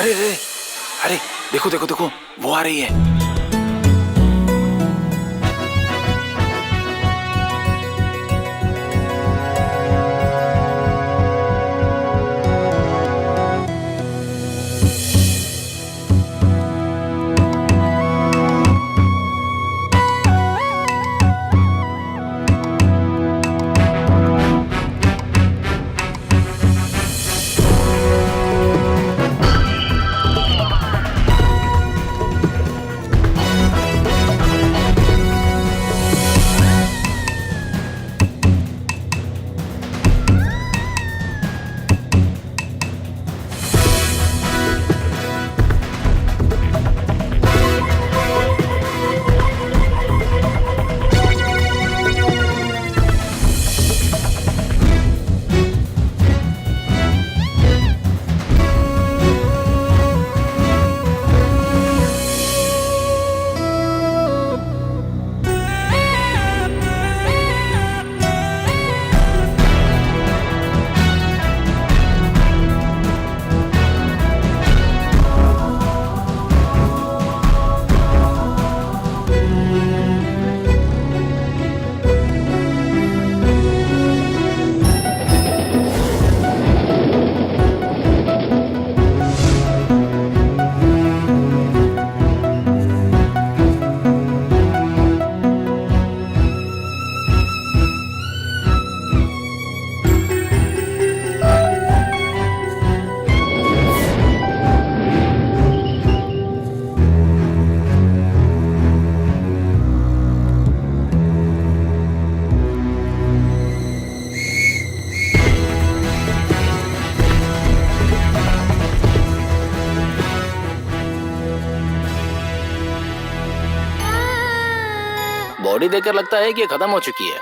अरे अरे अरे, देखो देखो देखो, वो आ रही है। बॉडी देखकर लगता है कि ये खत्म हो चुकी है।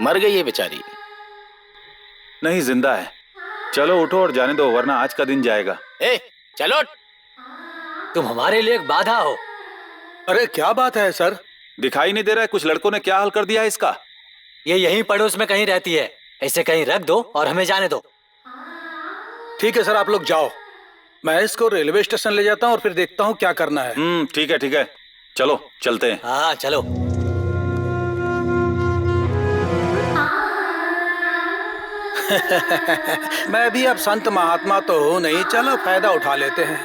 मर गई है बेचारी। नहीं, जिंदा है। चलो उठो और जाने दो, वरना आज का दिन जाएगा। ए, चलो। तुम हमारे लिए एक बाधा हो। अरे क्या बात है सर? दिखाई नहीं दे रहा है? कुछ लड़कों ने क्या हाल कर दिया है इसका। ये यहीं पड़ोस में कहीं रहती है। इसे कहीं रख दो और हमें जाने दो। ठीक है सर, आप लोग जाओ। मैं इसको रेलवे स्टेशन ले जाता हूँ और फिर देखता हूँ क्या करना है। ठीक है ठीक है, चलो चलते हैं। हाँ चलो। मैं भी अब संत महात्मा तो हूँ नहीं, चलो फायदा उठा लेते हैं।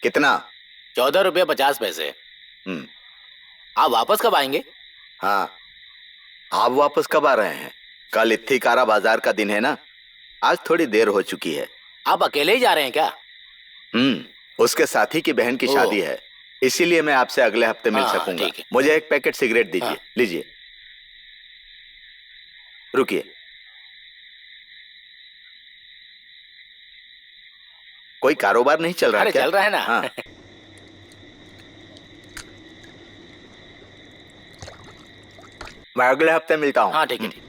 कितना? 14 रुपये 50 पैसे। आप वापस कब आएंगे? हाँ, आप वापस कब आ रहे हैं? कल इत्थिकारा बाजार का दिन है ना, आज थोड़ी देर हो चुकी है। आप अकेले ही जा रहे हैं क्या? उसके साथी की बहन की शादी है, इसीलिए मैं आपसे अगले हफ्ते मिल सकूंगा। ठीक है। मुझे एक पैकेट सिगरेट दीजिए। हाँ। लीजिए। रुकिए, कोई कारोबार नहीं चल रहा अरे क्या? चल रहा है ना। हाँ। मैं अगले हफ्ते मिलता हूँ। हाँ ठीक है ठीक।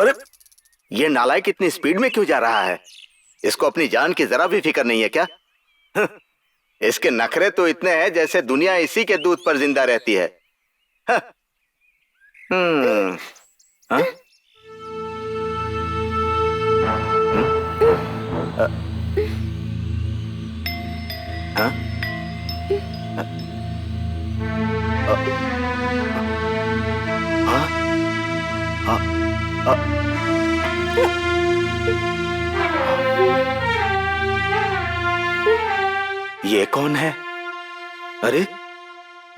अरे ये नालायक इतनी स्पीड में क्यों जा रहा है? इसको अपनी जान की जरा भी फिक्र नहीं है क्या? इसके नखरे तो इतने हैं जैसे दुनिया इसी के दूध पर जिंदा रहती है। हाँ? हाँ? हाँ? ये कौन है? अरे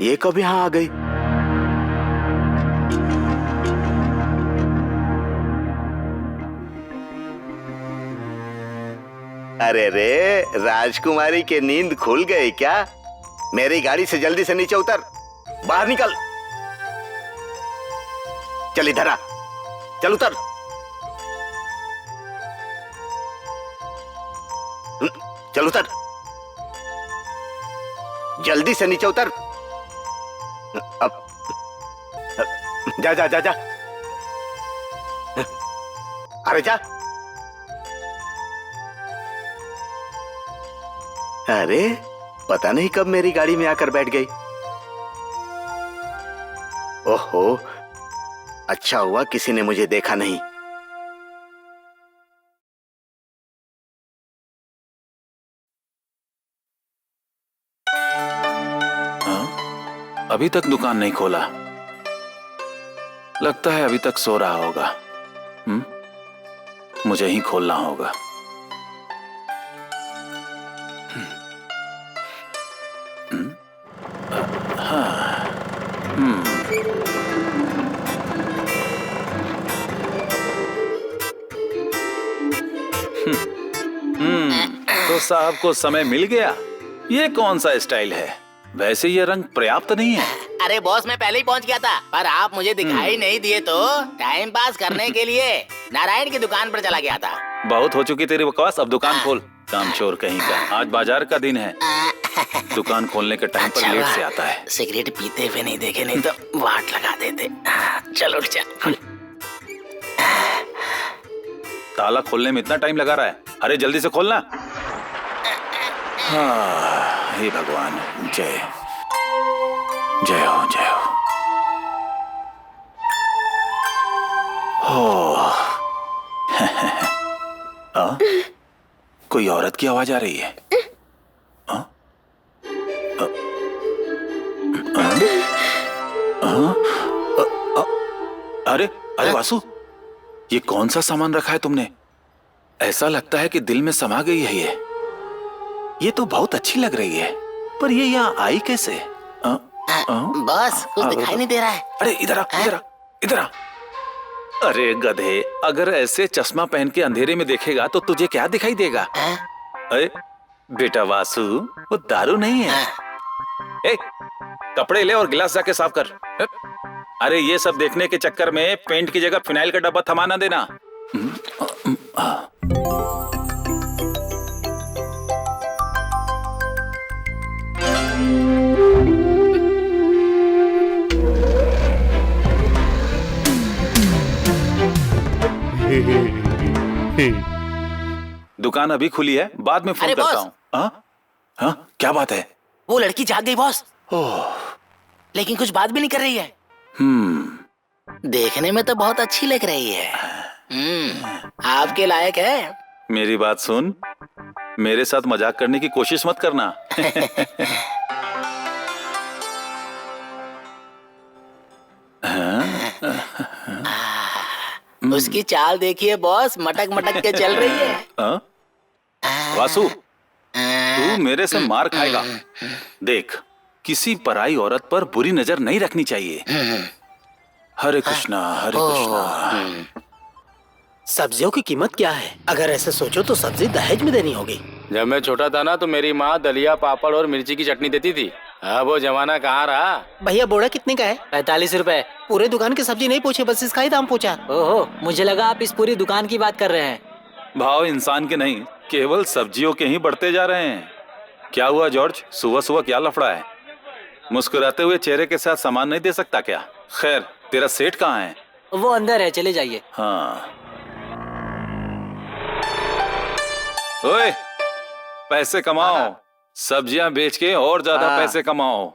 ये कब यहां आ गई? अरे रे, राजकुमारी की नींद खुल गई क्या? मेरी गाड़ी से जल्दी से नीचे उतर, बाहर निकल। चल इधर आ, चल उतर। चल उतर, जल्दी से नीचे उतर। अब जा जा जा जा, अरे जा। अरे पता नहीं कब मेरी गाड़ी में आकर बैठ गई। ओहो, अच्छा हुआ किसी ने मुझे देखा नहीं। अभी तक दुकान नहीं खोला, लगता है अभी तक सो रहा होगा। मुझे ही खोलना होगा। तो साहब को समय मिल गया। ये कौन सा स्टाइल है? वैसे ये रंग पर्याप्त नहीं है। अरे बॉस, मैं पहले ही पहुंच गया था, पर आप मुझे दिखाई नहीं दिए तो टाइम पास करने के लिए नारायण की दुकान पर चला गया था। बहुत हो चुकी तेरी बकवास, अब दुकान खोल। कामचोर कहीं का, आज बाजार का दिन है। दुकान खोलने के टाइम पर लेट से आता है। सिगरेट पीते हुए नहीं देखे, नहीं तो वाट लगा देते। चलो उठ जा। ताला खोलने में इतना टाइम लगा रहा है? अरे जल्दी से खोलना। हाँ, हे भगवान, जय जय हो, जय हो। कोई औरत की आवाज आ रही है। अरे अरे वासु, ये कौन सा सामान रखा है तुमने? ऐसा लगता है कि दिल में समा गई है ये तो बहुत अच्छी लग रही है, पर ये यहाँ आई कैसे? बस कुछ दिखाई नहीं दे रहा है। अरे इधर आ, इधर आ, इधर आ। अरे गधे, अगर ऐसे चश्मा पहन के अंधेरे में देखेगा तो तुझे क्या दिखाई देगा? अरे बेटा वासु, वो दारू नहीं है। ए, कपड़े ले और गिलास जाके साफ कर। अरे ये सब देखने के चक्कर में पेंट की जगह फिनाइल का डब्बा थमा ना देना। दुकान अभी खुली है, बाद में फोन करता हूँ। हाँ, क्या बात है? वो लड़की जाग गई बॉस। ओह, लेकिन कुछ बात भी नहीं कर रही है। देखने में तो बहुत अच्छी लग रही है। आपके लायक है। मेरी बात सुन, मेरे साथ मजाक करने की कोशिश मत करना। उसकी चाल देखिए बॉस, मटक मटक के चल रही है। हाँ? वासु, तू मेरे से मार खाएगा। देख, किसी पराई औरत पर बुरी नजर नहीं रखनी चाहिए। हरे कृष्णा हरे कृष्णा। सब्जियों की कीमत क्या है? अगर ऐसे सोचो तो सब्जी दहेज में देनी होगी। जब मैं छोटा था ना तो मेरी माँ दलिया, पापड़ और मिर्ची की चटनी देती थी। अब वो जमाना कहाँ रहा। भैया बोड़ा कितने का है? 45 रुपए। पूरे दुकान की सब्जी नहीं पूछे, बस इसका ही दाम पूछा। ओहो, मुझे लगा आप इस पूरी दुकान की बात कर रहे हैं। भाव इंसान के नहीं, केवल सब्जियों के ही बढ़ते जा रहे हैं। क्या हुआ जॉर्ज, सुबह सुबह क्या लफड़ा है? मुस्कुराते हुए चेहरे के साथ सामान नहीं दे सकता क्या? खैर, तेरा सेठ कहाँ है? वो अंदर है, चले जाइए। हाँ। ओए, पैसे कमाओ, सब्जियां बेच के और ज्यादा पैसे कमाओ।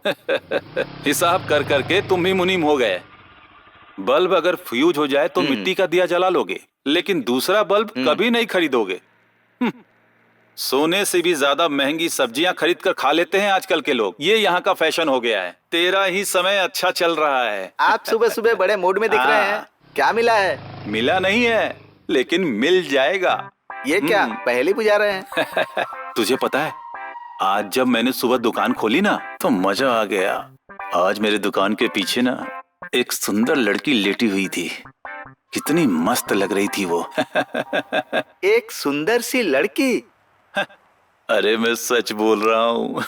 हिसाब कर करके तुम भी मुनीम हो गए। बल्ब अगर फ्यूज हो जाए तो मिट्टी का दिया जला लोगे, लेकिन दूसरा बल्ब कभी नहीं खरीदोगे। सोने से भी ज्यादा महंगी सब्जियां खरीद कर खा लेते हैं आजकल के लोग। ये यहाँ का फैशन हो गया है। तेरा ही समय अच्छा चल रहा है। आप सुबह सुबह बड़े मूड में दिख रहे हैं। क्या मिला है? मिला नहीं है, लेकिन मिल जाएगा। ये क्या पहेली बुझा रहे हैं? तुझे पता है, आज जब मैंने सुबह दुकान खोली ना तो मजा आ गया। आज मेरे दुकान के पीछे ना एक सुंदर लड़की लेटी हुई थी। कितनी मस्त लग रही थी वो। एक सुंदर सी लड़की? अरे मैं सच बोल रहा हूँ।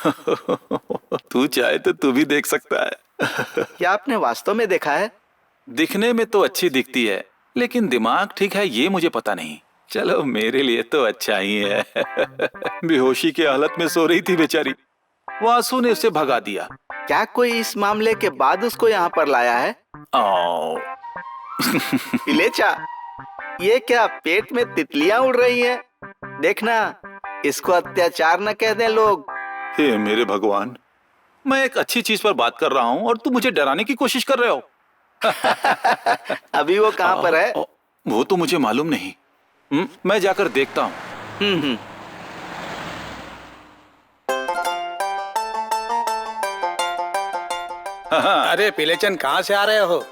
तू चाहे तो तू भी देख सकता है। क्या आपने वास्तव में देखा है? दिखने में तो अच्छी दिखती है, लेकिन दिमाग ठीक है ये मुझे पता नहीं। चलो, मेरे लिए तो अच्छा ही है। बेहोशी की हालत में सो रही थी बेचारी। वासु ने उसे भगा दिया। क्या कोई इस मामले के बाद उसको यहाँ पर लाया है? आओ। इलेचा, ये क्या पेट में तितलियां उड़ रही हैं? देखना, इसको अत्याचार न कह दें लोग। हे मेरे भगवान, मैं एक अच्छी चीज पर बात कर रहा हूँ और तू मुझे डराने की कोशिश कर रहे हो। अभी वो कहाँ पर है? वो तो मुझे मालूम नहीं। मैं जाकर देखता हूँ। अरे पिलेचंद, कहाँ से आ रहे हो?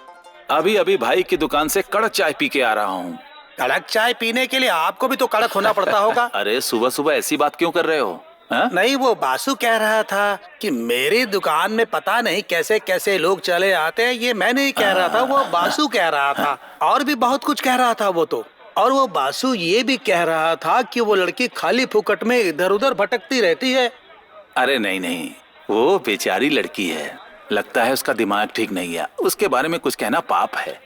अभी अभी भाई की दुकान से कड़क चाय पी के आ रहा हूँ। कड़क चाय पीने के लिए आपको भी तो कड़क होना पड़ता होगा। अरे सुबह सुबह ऐसी बात क्यों कर रहे हो? हा? नहीं, वो बासु कह रहा था कि मेरी दुकान में पता नहीं कैसे कैसे लोग चले आते हैं। ये मैं नहीं कह रहा था, वो बासु कह रहा था। और भी बहुत कुछ कह रहा था वो तो। और वो बासु ये भी कह रहा था कि वो लड़की खाली फुकट में इधर उधर भटकती रहती है। अरे नहीं नहीं, वो बेचारी लड़की है। लगता है उसका दिमाग ठीक नहीं है। उसके बारे में कुछ कहना पाप है।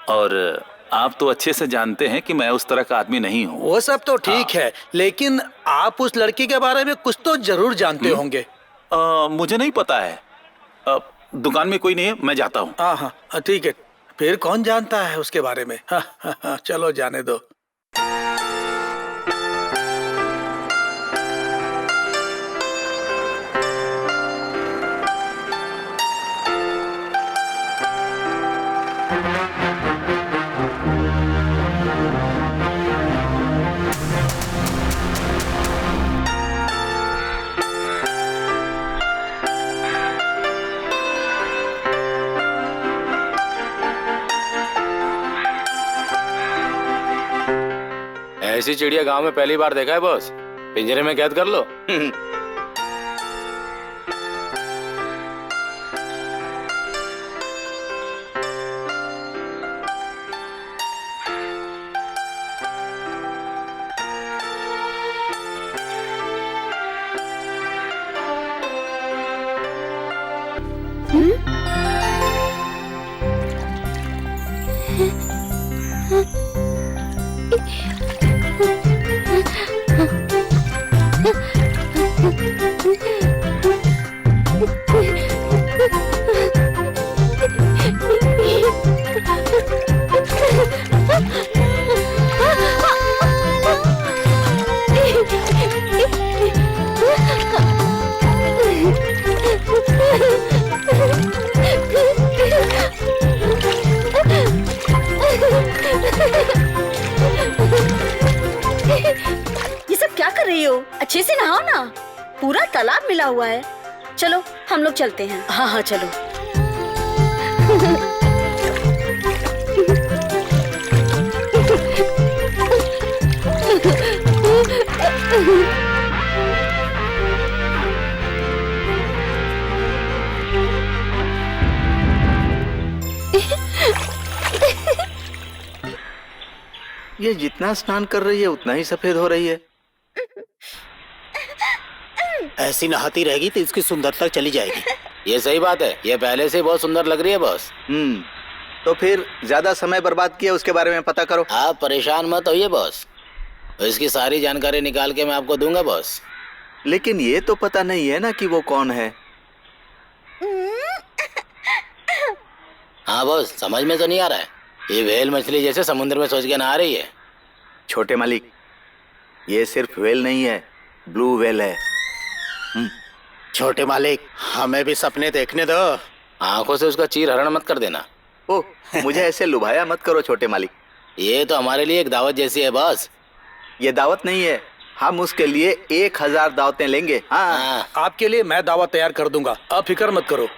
और आप तो अच्छे से जानते हैं कि मैं उस तरह का आदमी नहीं हूँ। वो सब तो ठीक है, लेकिन आप उस लड़की के बारे में कुछ तो जरूर जानते होंगे। मुझे नहीं पता है। दुकान में कोई नहीं है, मैं जाता हूँ। हाँ हाँ ठीक है। फिर कौन जानता है उसके बारे में? हाँ, चलो जाने दो। ऐसी चिड़िया गांव में पहली बार देखा है बॉस। पिंजरे में कैद कर लो। अच्छे से नहाओ ना, पूरा तालाब मिला हुआ है। चलो हम लोग चलते हैं। हाँ हाँ चलो। ये जितना स्नान कर रही है उतना ही सफेद हो रही है। ऐसी नहाती रहेगी तो इसकी सुंदरता चली जाएगी। ये सही बात है, ये पहले से बहुत सुंदर लग रही है बॉस। तो फिर ज्यादा समय बर्बाद किया उसके बारे में पता करो। आप परेशान मत होइए बॉस, इसकी सारी जानकारी निकाल के मैं आपको दूंगा बॉस। लेकिन ये तो पता नहीं है ना कि वो कौन है। हाँ बॉस, समझ में तो नहीं आ रहा है। ये व्हेल मछली जैसे समुद्र में सोच के नहा रही है। छोटे मालिक, ये सिर्फ व्हेल नहीं है, ब्लू व्हेल है। छोटे मालिक, हमें भी सपने देखने दो। आंखों से उसका चीर हरण मत कर देना। ओह, मुझे ऐसे लुभाया मत करो छोटे मालिक। ये तो हमारे लिए एक दावत जैसी है बॉस। ये दावत नहीं है, हम उसके लिए 1000 दावतें लेंगे। हाँ। आपके लिए मैं दावा तैयार कर दूंगा, आप फिक्र मत करो।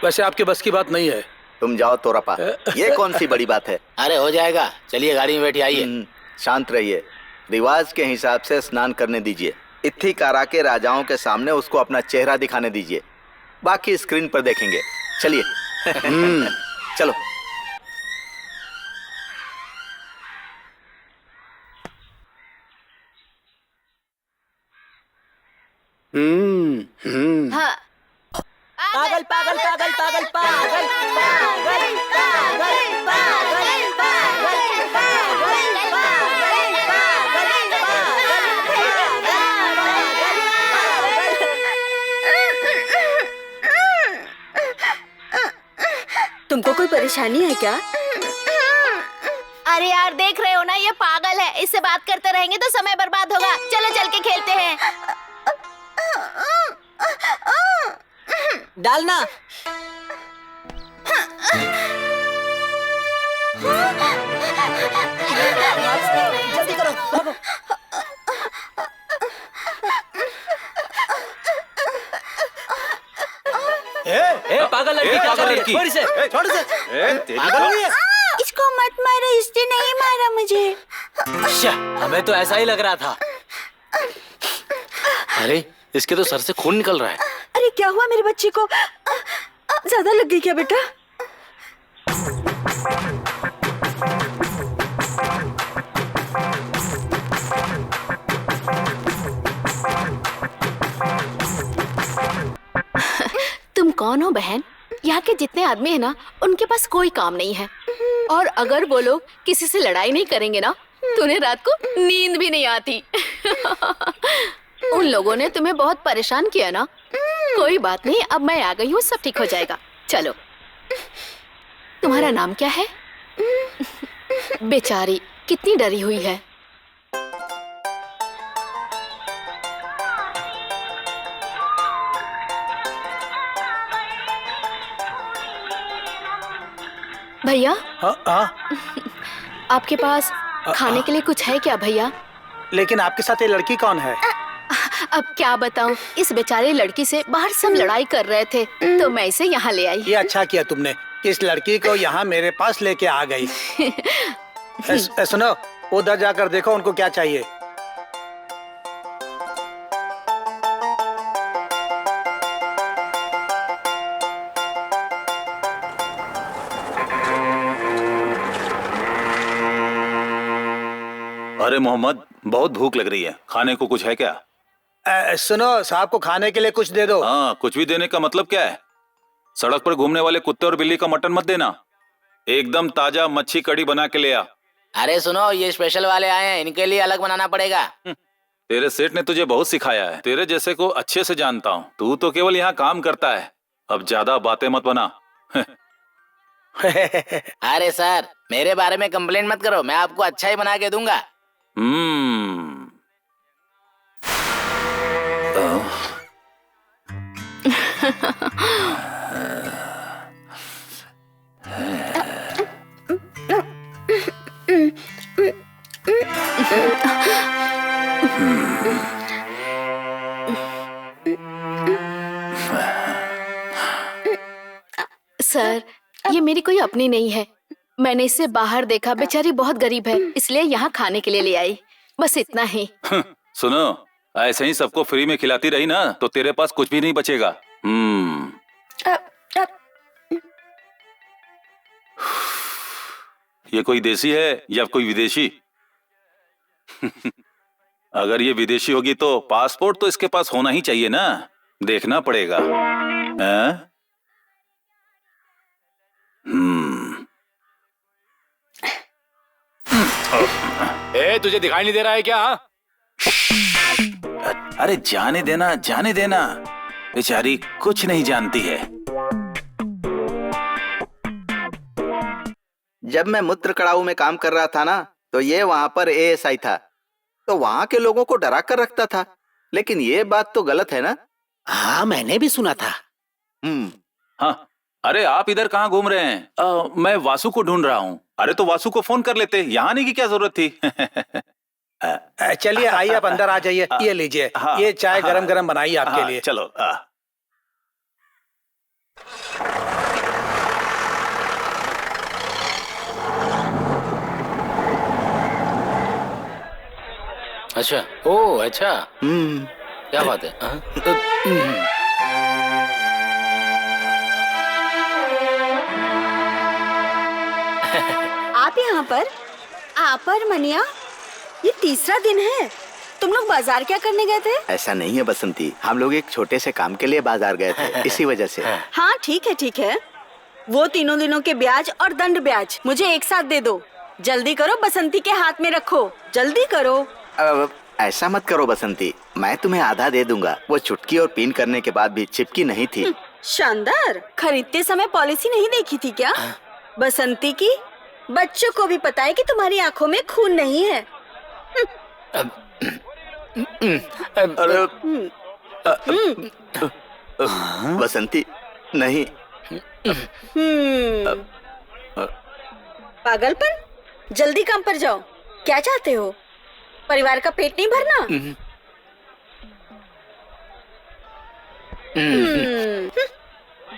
वैसे आपके बस की बात नहीं है। तुम जाओ तोरापा, ये कौन सी बड़ी बात है। अरे हो जाएगा, चलिए गाड़ी में बैठी आइए। शांत रहिए, रिवाज के हिसाब से स्नान करने दीजिए। इत्थिकारा के राजाओं के सामने उसको अपना चेहरा दिखाने दीजिए, बाकी स्क्रीन पर देखेंगे। चलिए। चलो। हाँ। पागल पागल पागल पागल पागल पागल पागल पागल पागल तुमको कोई परेशानी है क्या? अरे यार, देख रहे हो ना, ये पागल है। इससे बात करते रहेंगे तो समय बर्बाद होगा। चलो चल के खेलते हैं। डालना। जल्दी करो, भागो। पागल लड़की, क्या कर रही है? छोड़ इसे, छोड़ इसे। पागल हुई है? इसको मत मारो, इसने नहीं मारा मुझे। हमें तो ऐसा ही लग रहा था। अरे इसके तो सर से खून निकल रहा है। अरे क्या हुआ मेरे बच्चे को? ज्यादा लग गई क्या बेटा? तुम कौन हो बहन? यहाँ के जितने आदमी है ना, उनके पास कोई काम नहीं है। और अगर वो लोग किसी से लड़ाई नहीं करेंगे ना, तो उन्हें रात को नींद भी नहीं आती। उन लोगों ने तुम्हें बहुत परेशान किया ना। कोई बात नहीं, अब मैं आ गई हूँ, सब ठीक हो जाएगा। चलो। तुम्हारा नाम क्या है? बेचारी कितनी डरी हुई है। भैया, आपके पास खाने के लिए कुछ है क्या भैया? लेकिन आपके साथ ये लड़की कौन है? अब क्या बताऊं, इस बेचारे लड़की से बाहर सब लड़ाई कर रहे थे, तो मैं इसे यहाँ ले आई। ये अच्छा किया तुमने, इस लड़की को यहाँ मेरे पास लेके आ गई। सुनो, उधर जाकर देखो उनको क्या चाहिए। अरे मोहम्मद, बहुत भूख लग रही है, खाने को कुछ है क्या? सुनो, साहब को खाने के लिए कुछ दे दो। हाँ, कुछ भी देने का मतलब क्या है? सड़क पर घूमने वाले कुत्ते और बिल्ली का मटन मत देना, एकदम ताजा मच्छी कड़ी बना के ले आ। अरे सुनो, ये स्पेशल वाले आए हैं, इनके लिए अलग बनाना पड़ेगा। तेरे सेठ ने तुझे बहुत सिखाया है, तेरे जैसे को अच्छे से जानता हूँ। तू तो केवल यहाँ काम करता है, अब ज्यादा बातें मत बना। अरे सर, मेरे बारे में कंप्लेंट मत करो, मैं आपको अच्छा ही बना के दूंगा। अपनी नहीं है। मैंने इसे बाहर देखा, बेचारी बहुत गरीब है, इसलिए यहाँ खाने के लिए ले आई, बस इतना ही। सुनो, ऐसे ही सबको फ्री में खिलाती रही ना तो तेरे पास कुछ भी नहीं बचेगा। ये कोई देसी है या कोई विदेशी? अगर ये विदेशी होगी तो पासपोर्ट तो इसके पास होना ही चाहिए ना, देखना पड़ेगा। तुझे दिखाई नहीं दे रहा है क्या? अरे जाने देना, जाने देना, बेचारी कुछ नहीं जानती है। जब मैं मूत्र कड़ाऊ में काम कर रहा था ना, तो ये वहाँ पर एएसआई था, तो वहाँ के लोगों को डरा कर रखता था। लेकिन ये बात तो गलत है ना? हाँ, मैंने भी सुना था। हाँ, अरे आप इधर कहाँ घूम रहे हैं? मैं वासु को ढूंढ रहा हूँ। अरे तो वासु को फोन कर लेते, यहाँ आने की क्या जरूरत थी? चलिए आइए, आप अंदर आ जाइए। ये लीजिए, ये चाय गरम गरम बनाई आपके लिए। चलो। अच्छा, ओ अच्छा, क्या बात है? आप यहाँ पर मनिया, ये तीसरा दिन है। तुम लोग बाजार क्या करने गए थे? ऐसा नहीं है बसंती, हम लोग एक छोटे से काम के लिए बाजार गए थे, इसी वजह से। हाँ ठीक है। वो तीनों दिनों के ब्याज और दंड ब्याज मुझे एक साथ दे दो। जल्दी करो, बसंती के हाथ में रखो, जल्दी करो। ऐसा मत करो बसंती, मैं तुम्हें आधा दे दूंगा। वो चुटकी और पिन करने के बाद भी चिपकी नहीं थी। शानदार। खरीदते समय पॉलिसी नहीं देखी थी क्या बसंती की? बच्चों को भी पता है कि तुम्हारी आंखों में खून नहीं है। बसंती नहीं। पागलपन। जल्दी काम पर जाओ। क्या चाहते हो? परिवार का पेट नहीं भरना?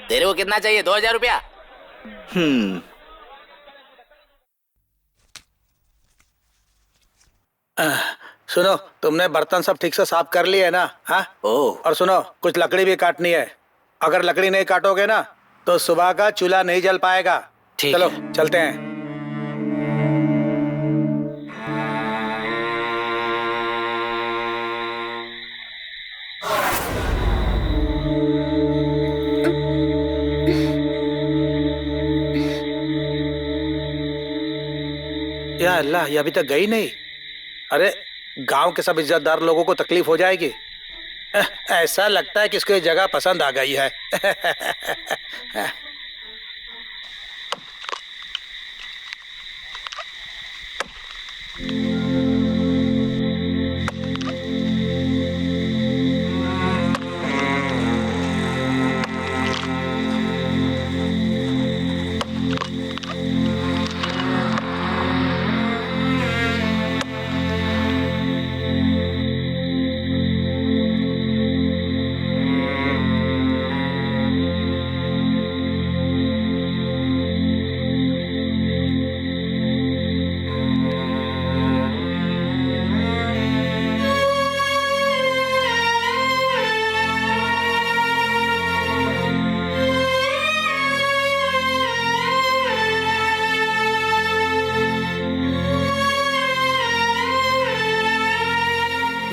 तेरे को कितना चाहिए? 2000 रुपया? सुनो, तुमने बर्तन सब ठीक से साफ कर लिए है ना? हाँ। और सुनो, कुछ लकड़ी भी काटनी है। अगर लकड़ी नहीं काटोगे ना तो सुबह का चूल्हा नहीं जल पाएगा। चलो चलते हैं। या अल्लाह, ये अभी तक गई नहीं। अरे गांव के सब इज्जतदार लोगों को तकलीफ हो जाएगी। ऐसा लगता है कि इसको ये जगह पसंद आ गई है।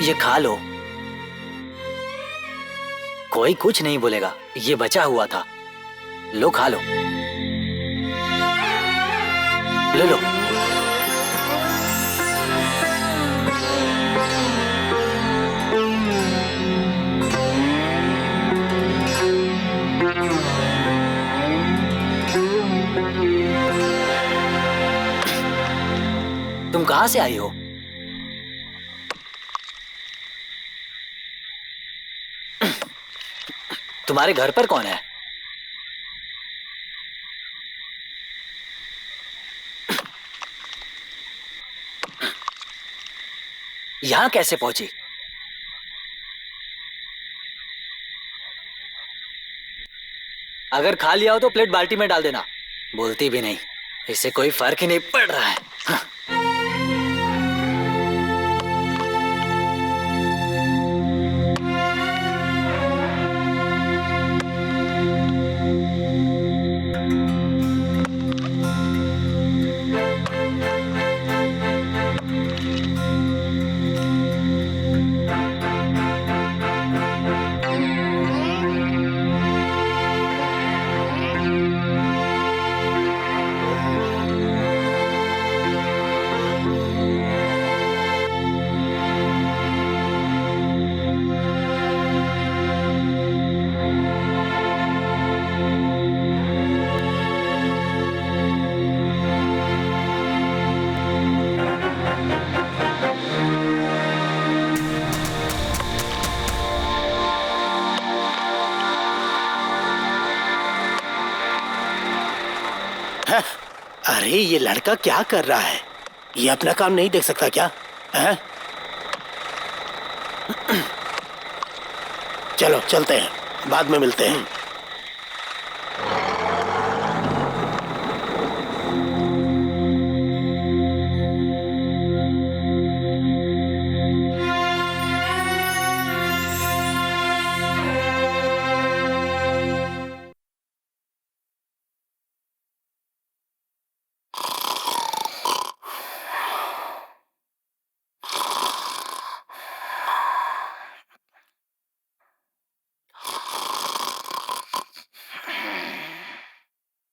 ये खा लो, कोई कुछ नहीं बोलेगा। ये बचा हुआ था, लो खा लो। ले लो। तुम कहाँ से आई हो? तुम्हारे घर पर कौन है? यहां कैसे पहुंची? अगर खा लिया हो तो प्लेट बाल्टी में डाल देना। बोलती भी नहीं, इससे कोई फर्क ही नहीं पड़ रहा है। हाँ। अरे ये लड़का क्या कर रहा है? ये अपना काम नहीं देख सकता क्या? हैं? चलो चलते हैं, बाद में मिलते हैं।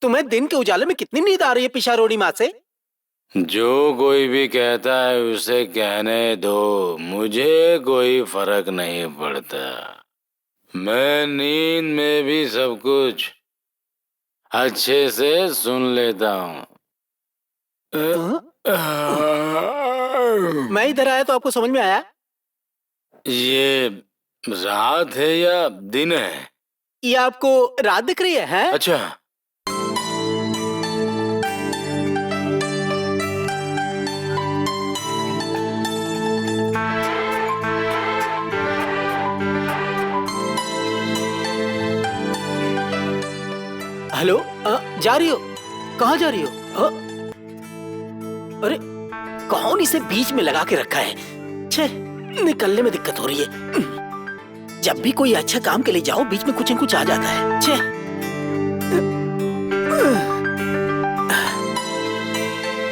तुम्हें दिन के उजाले में कितनी नींद आ रही है पिशारोड़ी माँ से? जो कोई भी कहता है उसे कहने दो, मुझे कोई फर्क नहीं पड़ता। मैं नींद में भी सब कुछ अच्छे से सुन लेता हूँ। मैं इधर आया तो आपको समझ में आया? ये रात है या दिन है? ये आपको रात दिख रही है? अच्छा, हेलो, जा रही हो? कहाँ जा रही हो? अरे कौन इसे बीच में लगा के रखा है? छे, निकलने में दिक्कत हो रही है। जब भी कोई अच्छा काम के लिए जाओ बीच में कुछ न कुछ आ जाता है। छे।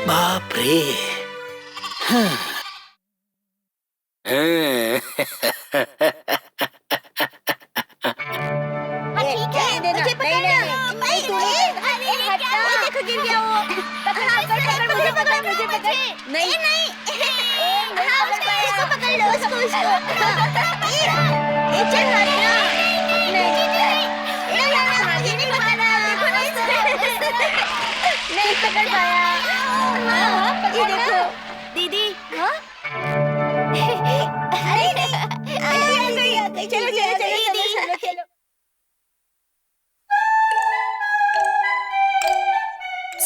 बाप रे। दीदी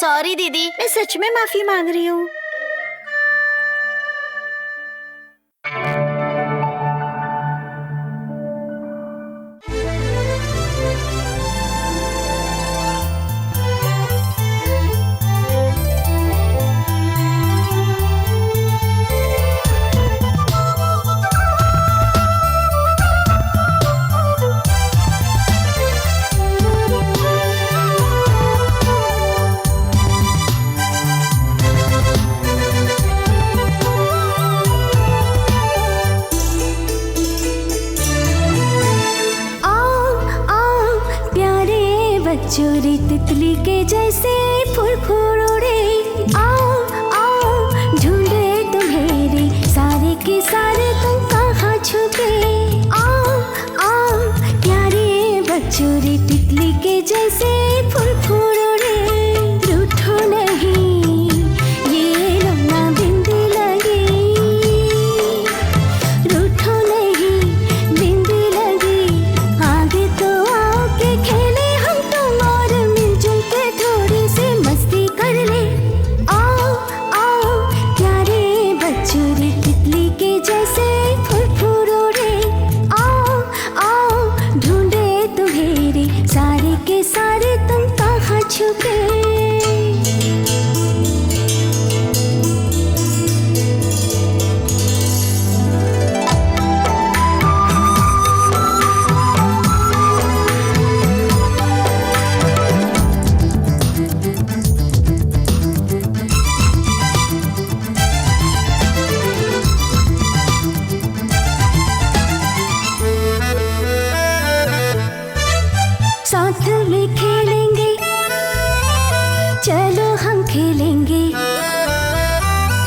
सॉरी दीदी, मैं सच में माफी मांग रही हूँ। चोरी तितली के जैसे फुरफुर उड़े, आओ आओ ढूंढे तुम्हें सारे के सारे, तुम कहाँ छुपे? आओ आओ प्यारे बच्चोरी तितली के जैसे फुरफुर उड़े, रूठो नहीं ये रोना बिंदी लगी, रूठो नहीं बिंदी लगी, आगे तो आओ के खेले हम तुम और मिलजुल के थोड़ी सी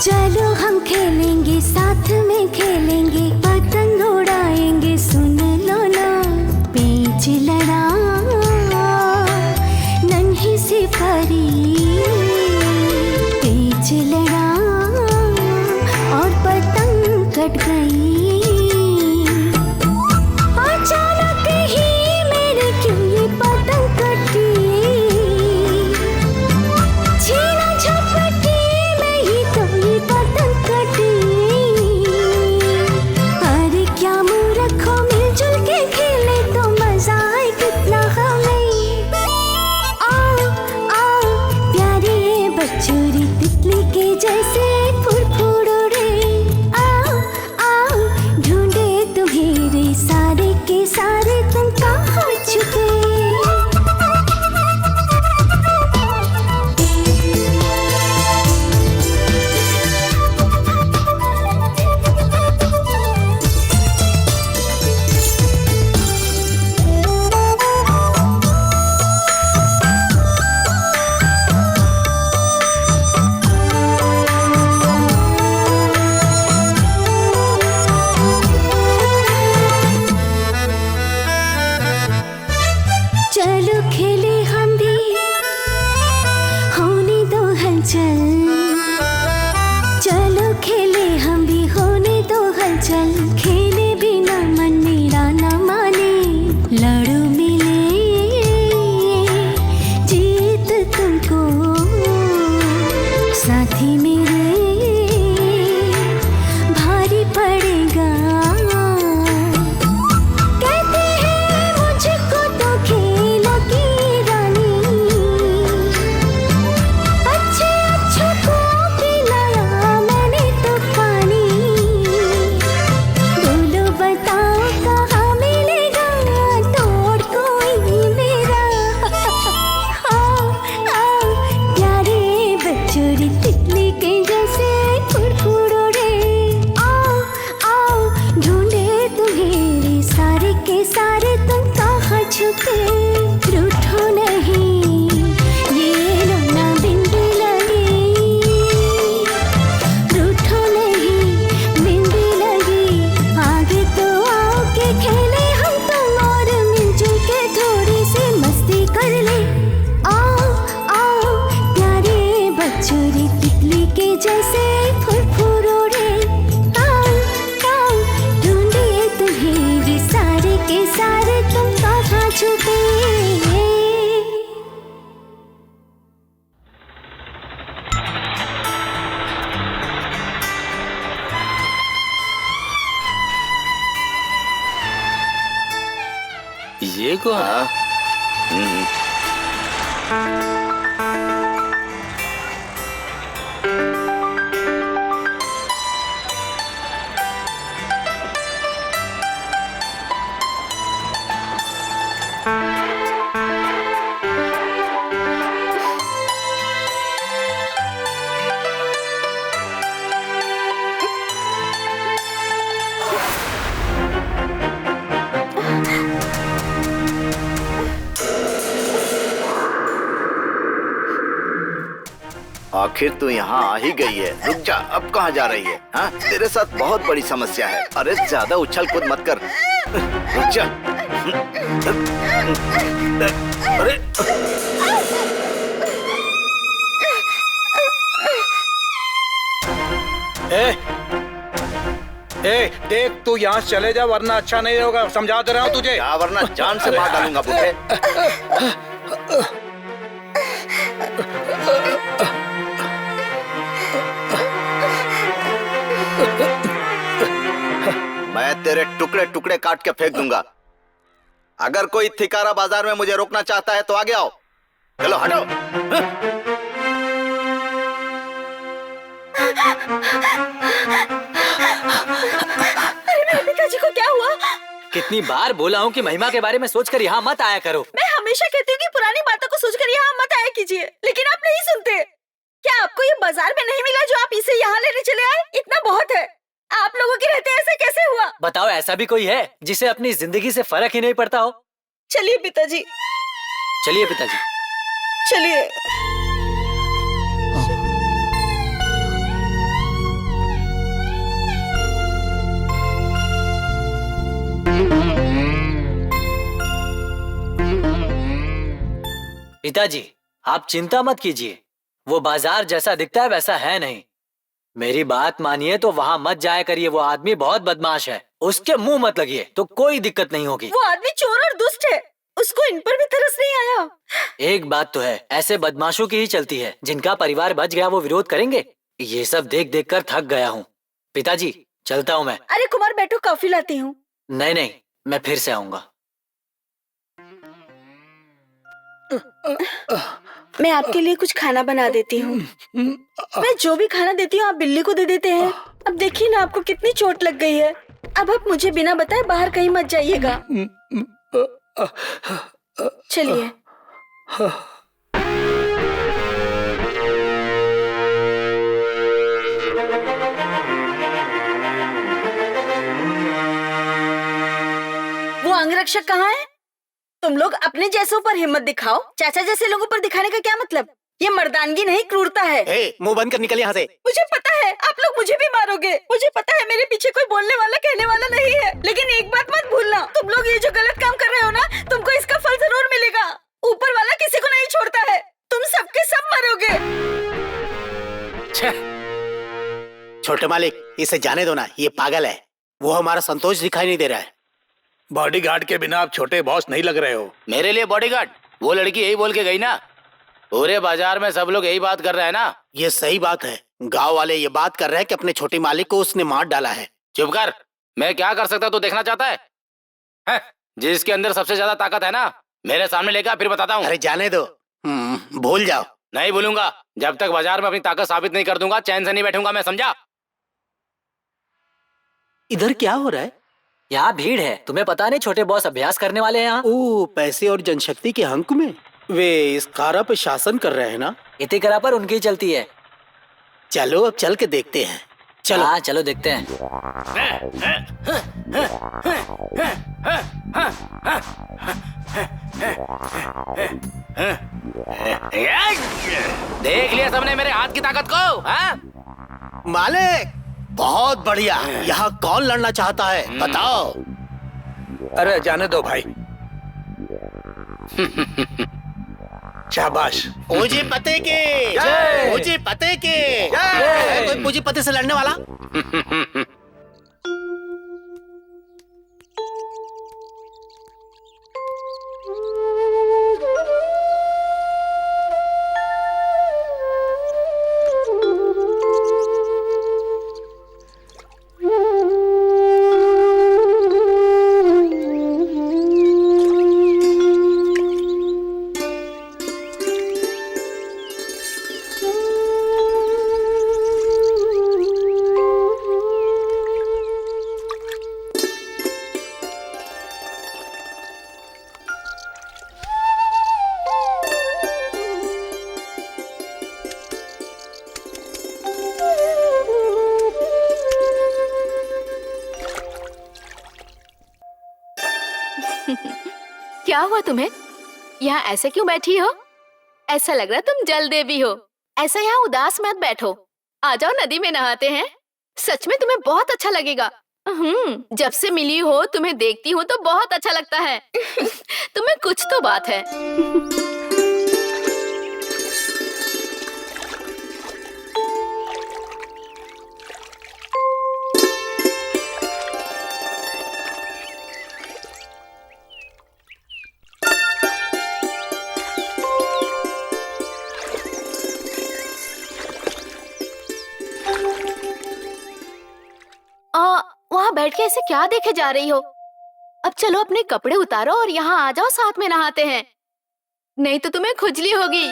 चलो हम खेलेंगे, साथ में खेलेंगे, पतंग उड़ाएंगे, सुन लो ना। पेच लड़ा नन्ही सी परी, पेच लड़ा और पतंग कट गई। अचानक ही मेरे क्यों ये पतंग कटी, छीना झपटी में ही तो ये पतंग कटी। अरे क्या मूर्ख हो, मिलजुल के खेले तो मजा आए कितना हमें। आओ आओ प्यारे बच्चोरी तितली के जैसे फुरफुर उड़े। आओ आओ ढूंढे तुम्हें रे सारे के सारे, तुम कहाँ छुपे। चलो खेले हम भी, होने दो हलचल। चलो खेले हम भी, होने दो हलचल। खेले बिना मन मेरा न माने, लड़ो मिले जीत तुमको साथी मेरे भारी पड़ेगा। कहते हैं मुझको तो खेलों की रानी, अच्छे अच्छों को पिलाया मैंने तो पानी। बोलो बताओ कहाँ मिलेगा तोड़ कोई मेरा। आओ आओ प्यारे बच्चोरी तितली के जैसे फुरफुर उड़े। आओ आओ ढूंढे तुम्हें रे सारे के सारे, तुम कहाँ छुपे। रूठो नहीं ये रोना बिंदी लगी, रूठो नहीं बिंदी लगी। आगे तो आओ के खेले हम तुम और मिलजुल के थोड़ी सी मस्ती कर ले। आओ आओ प्यारे बच्चोरी तितली के जैसे फुरफुर उड़े। आओ आओ ढूंढे तुम्हें रे सारे के सारे, तुम कहाँ छुपे। ये कौन? हाँ? आखिर तू यहाँ आ ही गई है। रुक जा, अब कहाँ जा रही है? हाँ, तेरे साथ बहुत बड़ी समस्या है। अरे ज्यादा उछल कूद मत कर, रुक जा। अरे ए देख, तू यहाँ से चले जा वरना अच्छा नहीं होगा, समझा दे रहा हूँ तुझे। क्या, वरना जान से मार डालूंगा बूढ़े। मैं तेरे टुकड़े टुकड़े काट के फेंक दूंगा। अगर कोई थिकारा बाजार में मुझे रोकना चाहता है तो आगे आओ। चलो हटो। अरे मेरे पिताजी को क्या हुआ? कितनी बार बोला हूँ कि महिमा के बारे में सोचकर यहाँ मत आया करो। मैं हमेशा कहती हूँ कि पुरानी बातों को सोचकर यहाँ मत आया कीजिए, लेकिन आप नहीं सुनते। क्या आपको ये बाजार में नहीं मिला जो आप इसे यहाँ लेने चले आए? इतना बहुत है। आप लोगों के रहते ऐसे कैसे हुआ? बताओ, ऐसा भी कोई है जिसे अपनी जिंदगी से फर्क ही नहीं पड़ता हो? चलिए पिताजी, चलिए पिताजी, चलिए। पिताजी, आप चिंता मत कीजिए, वो बाजार जैसा दिखता है वैसा है नहीं। मेरी बात मानिए तो वहाँ मत जाया करिए, वो आदमी बहुत बदमाश है, उसके मुंह मत लगिए तो कोई दिक्कत नहीं होगी। वो आदमी चोर और दुष्ट है, उसको इन पर भी तरस नहीं आया। एक बात तो है, ऐसे बदमाशों की ही चलती है, जिनका परिवार बच गया वो विरोध करेंगे। ये सब देख देख कर थक गया हूँ। पिताजी चलता हूँ मैं। अरे कुमार बैठो, कॉफी लाती हूँ। नहीं नहीं, मैं फिर से आऊंगा। मैं आपके लिए कुछ खाना बना देती हूँ। मैं जो भी खाना देती हूँ आप बिल्ली को दे देते हैं। अब देखिए ना आपको कितनी चोट लग गई है। अब आप मुझे बिना बताए बाहर कहीं मत जाइएगा। चलिए। वो अंगरक्षक कहाँ है? तुम लोग अपने जैसों पर हिम्मत दिखाओ, चाचा जैसे लोगों पर दिखाने का क्या मतलब? ये मर्दानगी नहीं, क्रूरता है। मुंह बंद कर निकल यहाँ से। मुझे पता है आप लोग मुझे भी मारोगे, मुझे पता है मेरे पीछे कोई बोलने वाला कहने वाला नहीं है, लेकिन एक बात मत भूलना, तुम लोग ये जो गलत काम कर रहे हो ना, तुमको इसका फल जरूर मिलेगा। ऊपर वाला किसी को नहीं छोड़ता है, तुम सबके सब मरोगे। छोटे मालिक, इसे जाने दो ना, ये पागल है। वो हमारा संतोष दिखाई नहीं दे रहा है। बॉडीगार्ड के बिना आप छोटे बॉस नहीं लग रहे हो। मेरे लिए बॉडीगार्ड? वो लड़की यही बोल के गई ना, पूरे बाजार में सब लोग यही बात कर रहे हैं ना। ये सही बात है, गांव वाले ये बात कर रहे हैं कि अपने छोटे मालिक को उसने मार डाला है। चुप कर, मैं क्या कर सकता तू देखना चाहता है? जिसके अंदर सबसे ज्यादा ताकत है ना, मेरे सामने लेकर फिर बताता हूँ। अरे जाने दो, भूल जाओ। नहीं भूलूंगा, जब तक बाजार में अपनी ताकत साबित नहीं कर दूंगा चैन से नहीं बैठूंगा मैं, समझा? इधर क्या हो रहा है? यहाँ भीड़ है, तुम्हें पता नहीं छोटे बॉस अभ्यास करने वाले हैं यहाँ। ओ, पैसे और जनशक्ति के हंक में वे इस कारा पे शासन कर रहे हैं ना। इतनी करा पर उनकी चलती है। चलो अब चल के देखते हैं। चलो। हाँ चलो देखते हैं। देख लिया सबने मेरे हाथ की ताकत को? हाँ? मालिक बहुत बढ़िया। यहाँ कौन लड़ना चाहता है बताओ? अरे जाने दो भाई। शाबाश। मुझे पते के, मुझे पते के। कोई मुझे पते से लड़ने वाला? क्या हुआ तुम्हें? यहाँ ऐसे क्यों बैठी हो? ऐसा लग रहा है तुम जल देवी हो। ऐसा यहाँ उदास मत बैठो, आ जाओ नदी में नहाते हैं। सच में तुम्हें बहुत अच्छा लगेगा। जब से मिली हो तुम्हें देखती हूँ तो बहुत अच्छा लगता है। तुम्हें कुछ तो बात है। वहाँ बैठ के ऐसे क्या देखे जा रही हो? अब चलो अपने कपड़े उतारो और यहाँ आ जाओ, साथ में नहाते हैं, नहीं तो तुम्हें खुजली होगी।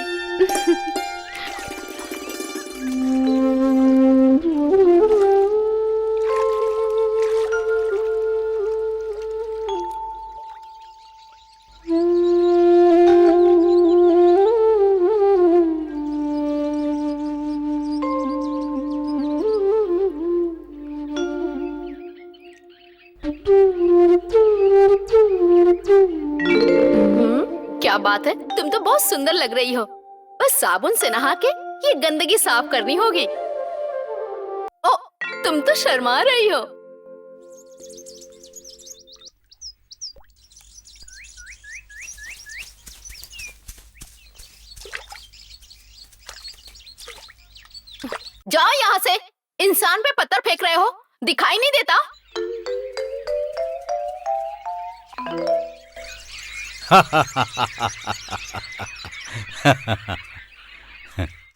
क्या बात है, तुम तो बहुत सुंदर लग रही हो। बस साबुन से नहा के ये गंदगी साफ करनी होगी। ओ, तुम तो शर्मा रही हो। जाओ यहाँ से। इंसान पे पत्थर फेंक रहे हो, दिखाई नहीं देता?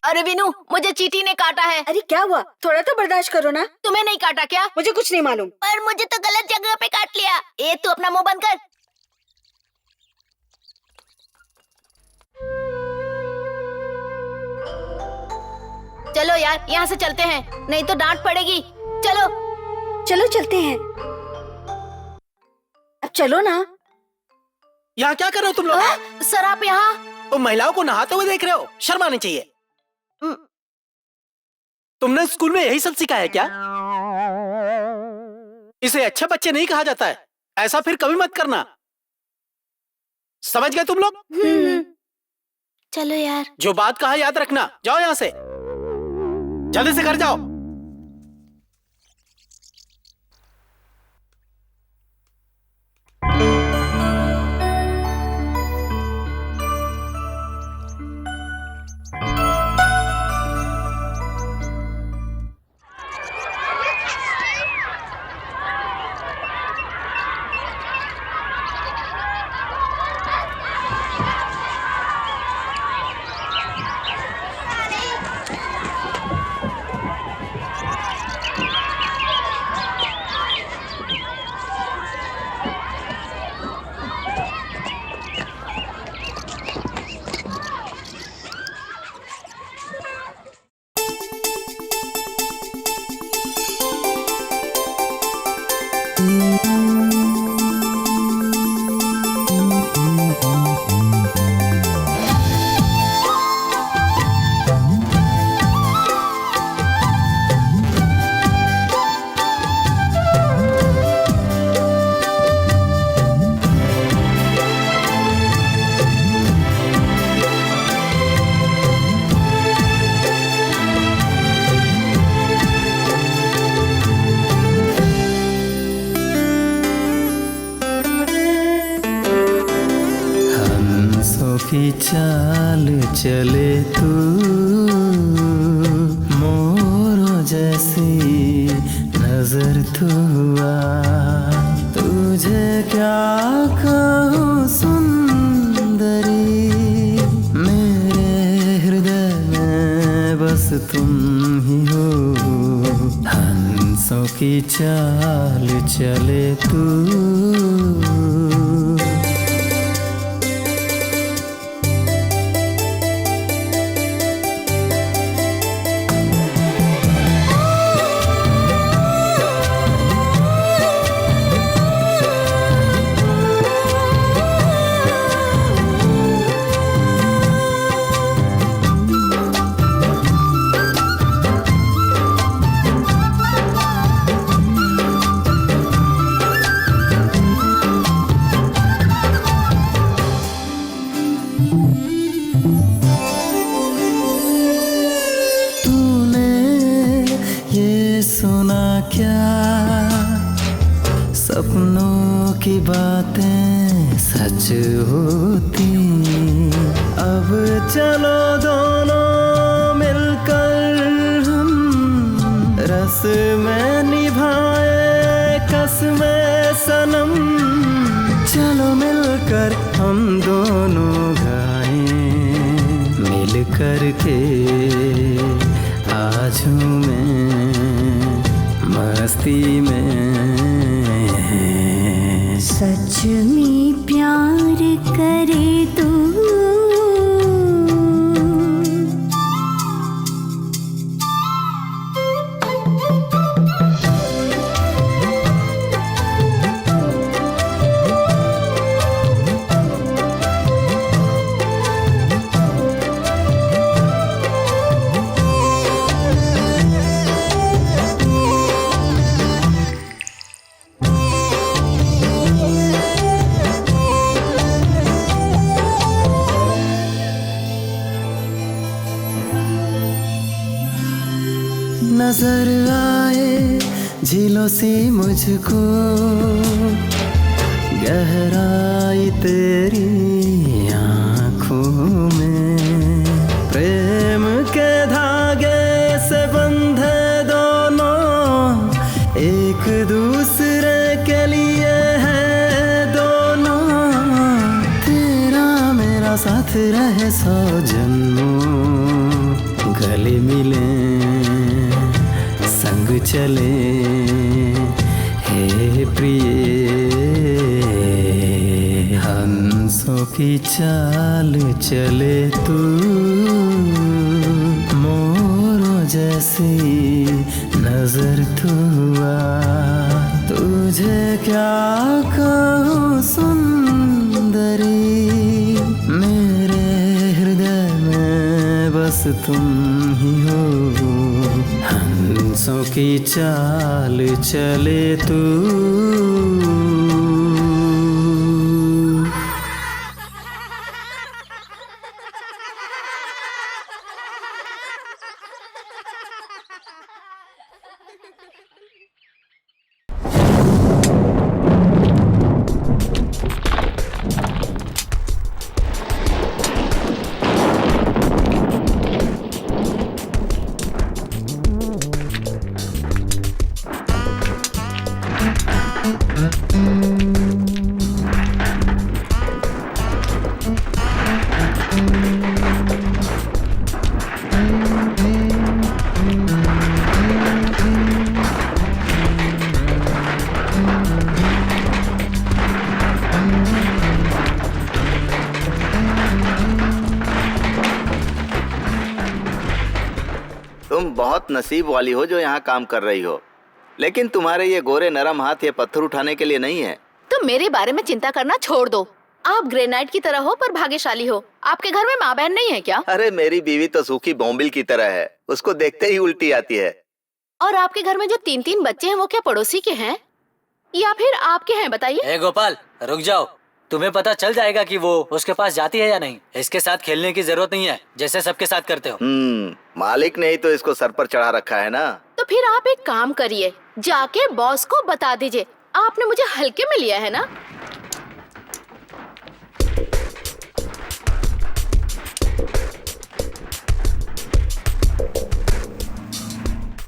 अरे विनू, मुझे चींटी ने काटा है। अरे क्या हुआ? थोड़ा तो बर्दाश्त करो ना। तुम्हें नहीं काटा क्या? मुझे कुछ नहीं मालूम। पर मुझे तो गलत जगह पे काट लिया। ए तू अपना मुंह बंद कर। चलो यार, यहाँ से चलते हैं, नहीं तो डांट पड़ेगी। चलो चलो चलते हैं। अब चलो ना। यहाँ क्या कर रहे हो तुम लोग? सर आप यहाँ? तुम महिलाओं को नहाते हुए देख रहे हो? शर्म आनी चाहिए। तुमने स्कूल में यही सब सीखा है क्या? इसे अच्छे बच्चे नहीं कहा जाता है। ऐसा फिर कभी मत करना, समझ गए तुम लोग? चलो यार। जो बात कहा याद रखना। जाओ यहाँ से, जल्दी से घर जाओ। की चाल चले तू मोरों जैसी नजर तू आ, तुझे क्या कहूँ सुंदरी, मेरे हृदय में बस तुम ही हो। हंसों की चाल चले तू सपनों की बातें सच होती। अब चलो दोनों मिलकर हम रस में निभाए कसमें सनम। चलो मिलकर हम दोनों गाएं मिल कर के आज में मस्ती में। सच में प्यार करे तू नजर आए झीलों सी मुझको गहराई तेरी आँखों में। प्रेम के धागे से बंध रहे 100 जन्मों, गले मिले संग चले हे प्रिय, हंसों की चाल चले तू, मोरों जैसी नजर तू आ, तुझे क्या कहूँ सुंदरी, मेरे हृदय में बस तुम ही हो, हंसों की चाल चले तू। तुम बहुत नसीब वाली हो जो यहाँ काम कर रही हो, लेकिन तुम्हारे ये गोरे नरम हाथ ये पत्थर उठाने के लिए नहीं है। तुम मेरे बारे में चिंता करना छोड़ दो। आप ग्रेनाइट की तरह हो पर भाग्यशाली हो। आपके घर में माँ बहन नहीं है क्या? अरे मेरी बीवी तो सूखी बोम्बिल की तरह है, उसको देखते ही उल्टी आती है। और आपके घर में जो 3-3 बच्चे हैं वो क्या पड़ोसी के हैं या फिर आपके हैं? बताइए। ए गोपाल, रुक जाओ। तुम्हें पता चल जाएगा कि वो उसके पास जाती है या नहीं। इसके साथ खेलने की जरूरत नहीं है जैसे सबके साथ करते हो। मालिक ने ही तो इसको सर पर चढ़ा रखा है ना। तो फिर आप एक काम करिए, जाके बॉस को बता दीजिए आपने मुझे हल्के में लिया है ना।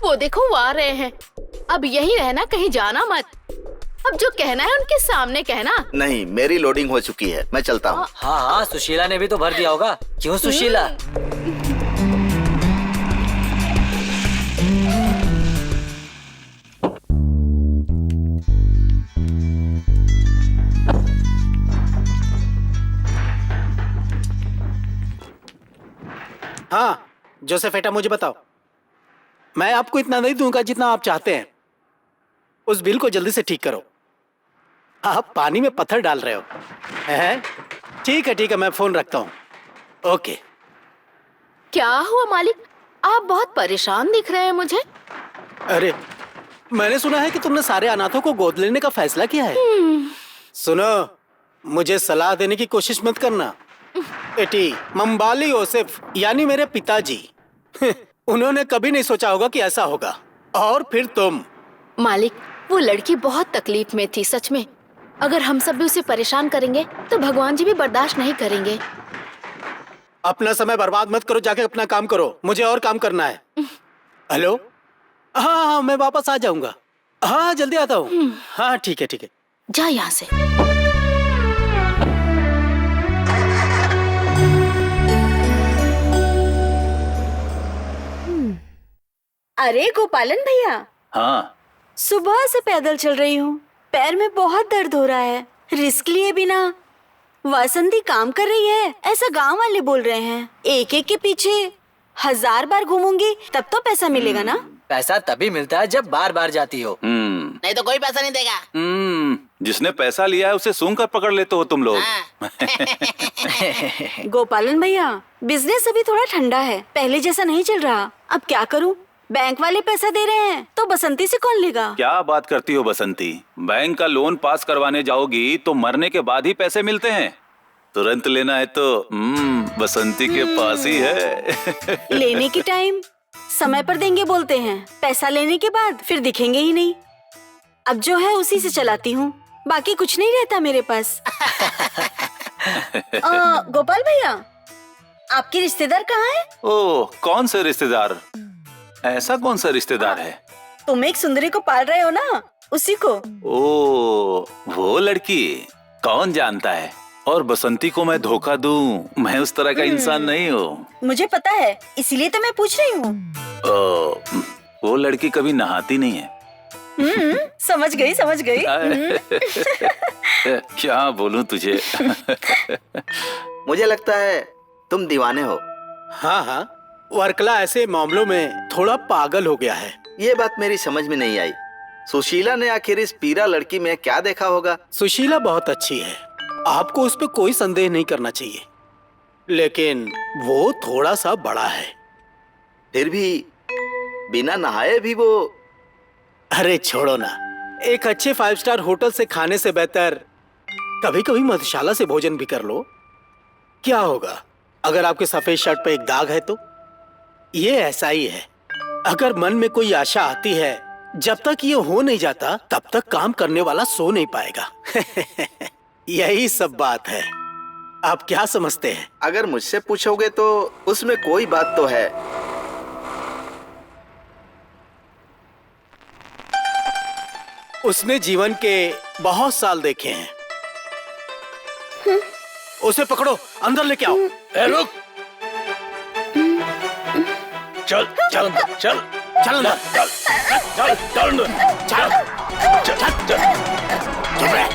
वो देखो वो आ रहे हैं। अब यही रहना, कहीं जाना मत। अब जो कहना है उनके सामने कहना। नहीं, मेरी लोडिंग हो चुकी है, मैं चलता हूँ। हाँ हाँ, सुशीला ने भी तो भर दिया होगा। क्यों सुशीला? हाँ जोसेफेटा, मुझे बताओ, मैं आपको इतना नहीं दूंगा जितना आप चाहते हैं। उस बिल को जल्दी से ठीक करो। आप पानी में पत्थर डाल रहे हो। हैं? ठीक है, मैं फोन रखता हूँ। ओके। क्या हुआ मालिक? आप बहुत परेशान दिख रहे हैं मुझे। अरे मैंने सुना है कि तुमने सारे अनाथों को गोद लेने का फैसला किया है। सुनो, मुझे सलाह देने की कोशिश मत करना। एटी मंबाली योसेफ यानी मेरे पिताजी उन्होंने कभी नहीं सोचा होगा कि ऐसा होगा। और फिर तुम। मालिक, वो लड़की बहुत तकलीफ में थी सच में। अगर हम सब भी उसे परेशान करेंगे तो भगवान जी भी बर्दाश्त नहीं करेंगे। अपना समय बर्बाद मत करो, जाके अपना काम करो। मुझे और काम करना है। हेलो? हाँ, मैं वापस आ जाऊंगा। हाँ, जल्दी आता हूँ। हाँ ठीक है। जा यहाँ से। अरे गोपालन भैया। हाँ। सुबह से पैदल चल रही हूँ, पैर में बहुत दर्द हो रहा है। रिस्क लिए बिना वासंती काम कर रही है ऐसा गांव वाले बोल रहे हैं। एक के पीछे 1000 बार घूमूंगी तब तो पैसा मिलेगा ना। पैसा तभी मिलता है जब बार बार जाती हो। नहीं तो कोई पैसा नहीं देगा। जिसने पैसा लिया है उसे सूंघ कर पकड़ लेते हो तुम लोग। गोपालन भैया, बिजनेस अभी थोड़ा ठंडा है, पहले जैसा नहीं चल रहा। अब क्या करूँ? बैंक वाले पैसा दे रहे हैं तो बसंती से कौन लेगा? क्या बात करती हो बसंती? बैंक का लोन पास करवाने जाओगी तो मरने के बाद ही पैसे मिलते हैं। तुरंत लेना है तो बसंती के पास ही है। लेने के टाइम समय पर देंगे बोलते हैं, पैसा लेने के बाद फिर दिखेंगे ही नहीं। अब जो है उसी से चलाती हूँ, बाकी कुछ नहीं रहता मेरे पास। गोपाल भैया, आपके रिश्तेदार कहाँ हैं? ओह, कौन से रिश्तेदार? ऐसा कौन सा रिश्तेदार है? तुम एक सुंदरी को पाल रहे हो ना, उसी को। ओह, वो लड़की कौन जानता है? और बसंती को मैं धोखा दूं, मैं उस तरह का इंसान नहीं हूँ। मुझे पता है, इसीलिए तो मैं पूछ रही हूँ। वो लड़की कभी नहाती नहीं है। समझ गई समझ गई। क्या बोलूं तुझे। मुझे लगता है तुम दीवाने हो। हाँ हाँ, वर्कला ऐसे मामलों में थोड़ा पागल हो गया है। ये बात मेरी समझ में नहीं आई। सुशीला ने आखिर इस पीरा लड़की में क्या देखा होगा? सुशीला बहुत अच्छी है, आपको उस पर कोई संदेह नहीं करना चाहिए, लेकिन वो थोड़ा सा बड़ा है। फिर भी बिना नहाए भी वो। अरे छोड़ो ना, एक अच्छे 5 स्टार होटल से खाने से बेहतर कभी कभी मधुशाला से भोजन भी कर लो। क्या होगा अगर आपके सफेद शर्ट पे एक दाग है तो? ये ऐसा ही है, अगर मन में कोई आशा आती है, जब तक ये हो नहीं जाता तब तक काम करने वाला सो नहीं पाएगा। यही सब बात है। आप क्या समझते हैं? अगर मुझसे पूछोगे तो उसमें कोई बात तो है। उसने जीवन के बहुत साल देखे हैं। उसे पकड़ो, अंदर लेके आओ। ए, रुक। चल चल चल चल अंदर, चल चल चल अंदर, चल चल चल चुप रह।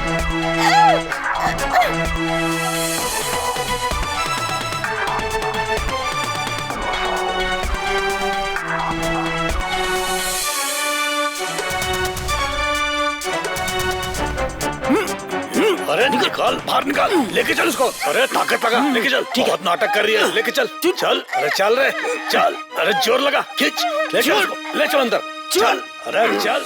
अरे निकाल, बाहर निकाल, लेके चल उसको। अरे ताकत लगा, लेके चल। बहुत नाटक कर रही है, लेके चल चल। अरे चल रे, चल। अरे जोर लगा, खींच, ले चल उसको, ले चल अंदर, चल। अरे चल।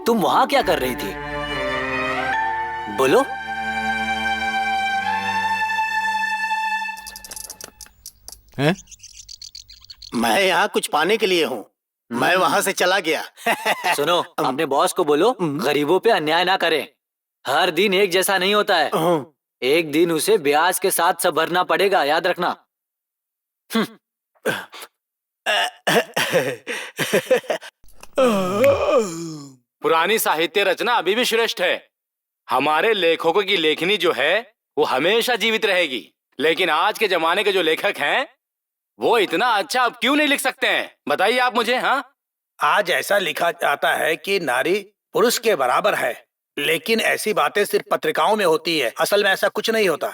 तुम वहां क्या कर रही थी? बोलो। हैं? मैं यहाँ कुछ पाने के लिए हूँ, मैं वहाँ से चला गया। सुनो, अपने बॉस को बोलो गरीबों पे अन्याय ना करे। हर दिन एक जैसा नहीं होता है, एक दिन उसे ब्याज के साथ सब भरना पड़ेगा, याद रखना। पुरानी साहित्य रचना अभी भी श्रेष्ठ है। हमारे लेखकों की लेखनी जो है वो हमेशा जीवित रहेगी, लेकिन आज के जमाने के जो लेखक हैं वो इतना अच्छा अब क्यों नहीं लिख सकते हैं? बताइए आप मुझे। हाँ, आज ऐसा लिखा जाता है कि नारी पुरुष के बराबर है, लेकिन ऐसी बातें सिर्फ पत्रिकाओं में होती है, असल में ऐसा कुछ नहीं होता।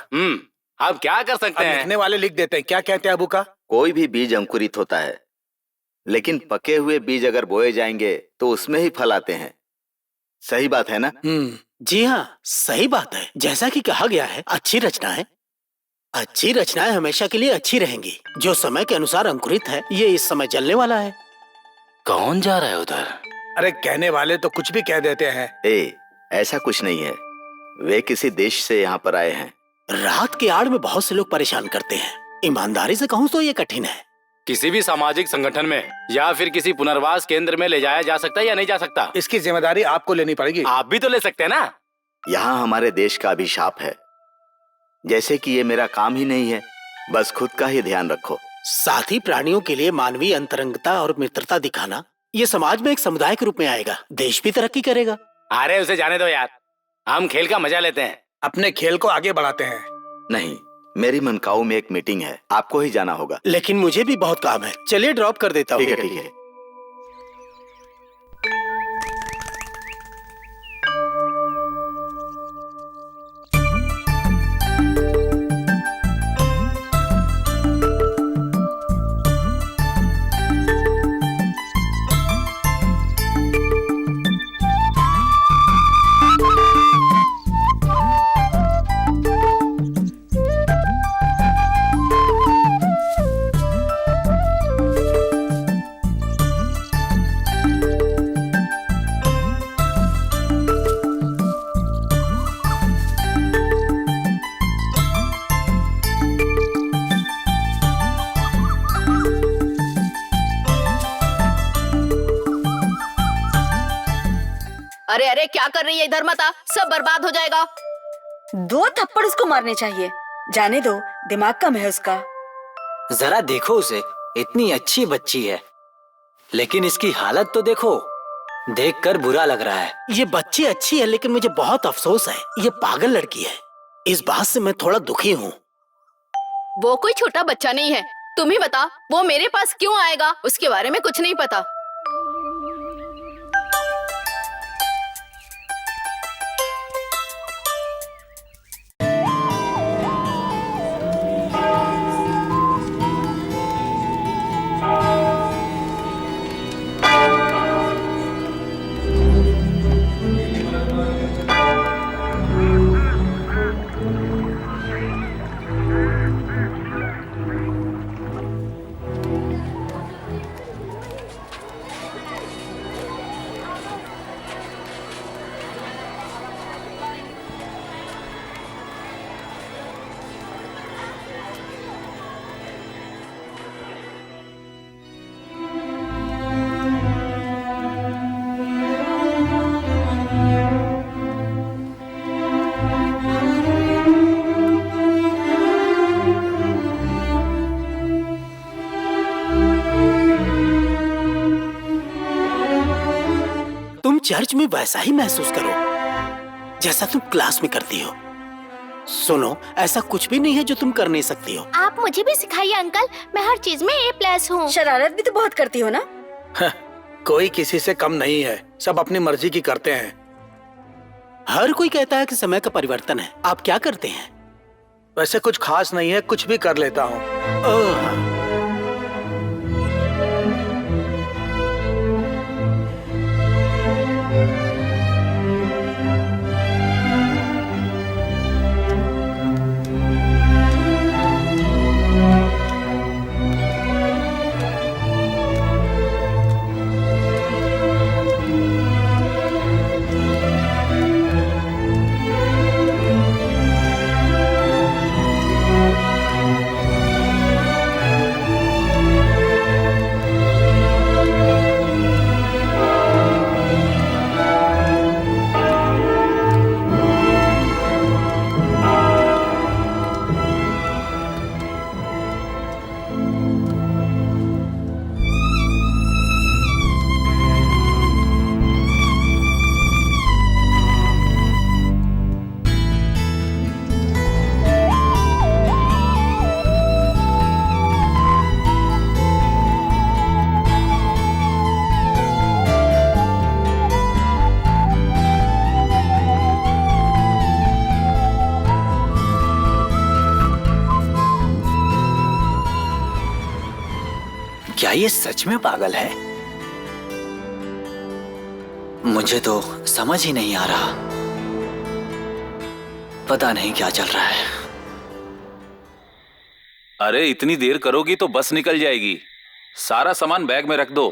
अब क्या कर सकते हैं? लिखने वाले लिख देते हैं। क्या कहते हैं अबू का? कोई भी बीज अंकुरित होता है, लेकिन पके हुए बीज अगर बोए जाएंगे तो उसमें ही फल आते हैं। सही बात है ना? जी हाँ, सही बात है। जैसा कि कहा गया है, अच्छी रचनाएं हमेशा के लिए अच्छी रहेंगी। जो समय के अनुसार अंकुरित है, ये इस समय जलने वाला है। कौन जा रहा है उधर? अरे कहने वाले तो कुछ भी कह देते हैं। ऐसा कुछ नहीं है, वे किसी देश से यहाँ पर आए हैं। रात के आड़ में बहुत से लोग परेशान करते हैं। ईमानदारी से कहूँ तो ये कठिन है। किसी भी सामाजिक संगठन में या फिर किसी पुनर्वास केंद्र में ले जाया जा सकता है या नहीं जा सकता? इसकी जिम्मेदारी आपको लेनी पड़ेगी। आप भी तो ले सकते हैं ना। यहाँ हमारे देश का अभिशाप है, जैसे कि ये मेरा काम ही नहीं है, बस खुद का ही ध्यान रखो। साथी प्राणियों के लिए मानवीय अंतरंगता और मित्रता दिखाना, ये समाज में एक समुदाय के रूप में आएगा, देश भी तरक्की करेगा। अरे उसे जाने दो यार, हम खेल का मजा लेते हैं, अपने खेल को आगे बढ़ाते हैं। नहीं, मेरी मनकाऊ में एक मीटिंग है, आपको ही जाना होगा। लेकिन मुझे भी बहुत काम है, चलिए ड्रॉप कर देता हूँ। ठीक है, ठीक है। अरे अरे क्या कर रही है, इधर मत आ, सब बर्बाद हो जाएगा। 2 थप्पड़ उसको मारने चाहिए। जाने दो, दिमाग कम है उसका। जरा देखो उसे, इतनी अच्छी बच्ची है, लेकिन इसकी हालत तो देखो, देखकर बुरा लग रहा है। ये बच्ची अच्छी है, लेकिन मुझे बहुत अफसोस है, ये पागल लड़की है। इस बात से मैं थोड़ा दुखी हूँ। वो कोई छोटा बच्चा नहीं है, तुम ही बता, वो मेरे पास क्यों आएगा? उसके बारे में कुछ नहीं पता। चर्च में वैसा ही महसूस करो जैसा तुम क्लास में करती हो। सुनो, ऐसा कुछ भी नहीं है जो तुम कर नहीं सकती हो। आप मुझे भी सिखाइए अंकल, मैं हर चीज में A+ हूँ। शरारत भी तो बहुत करती हो ना। कोई किसी से कम नहीं है, सब अपनी मर्जी की करते हैं। हर कोई कहता है कि समय का परिवर्तन है। आप क्या करते हैं? वैसे कुछ खास नहीं है, कुछ भी कर लेता हूँ। क्या ये सच में पागल है? मुझे तो समझ ही नहीं आ रहा। पता नहीं क्या चल रहा है। अरे इतनी देर करोगी तो बस निकल जाएगी। सारा सामान बैग में रख दो,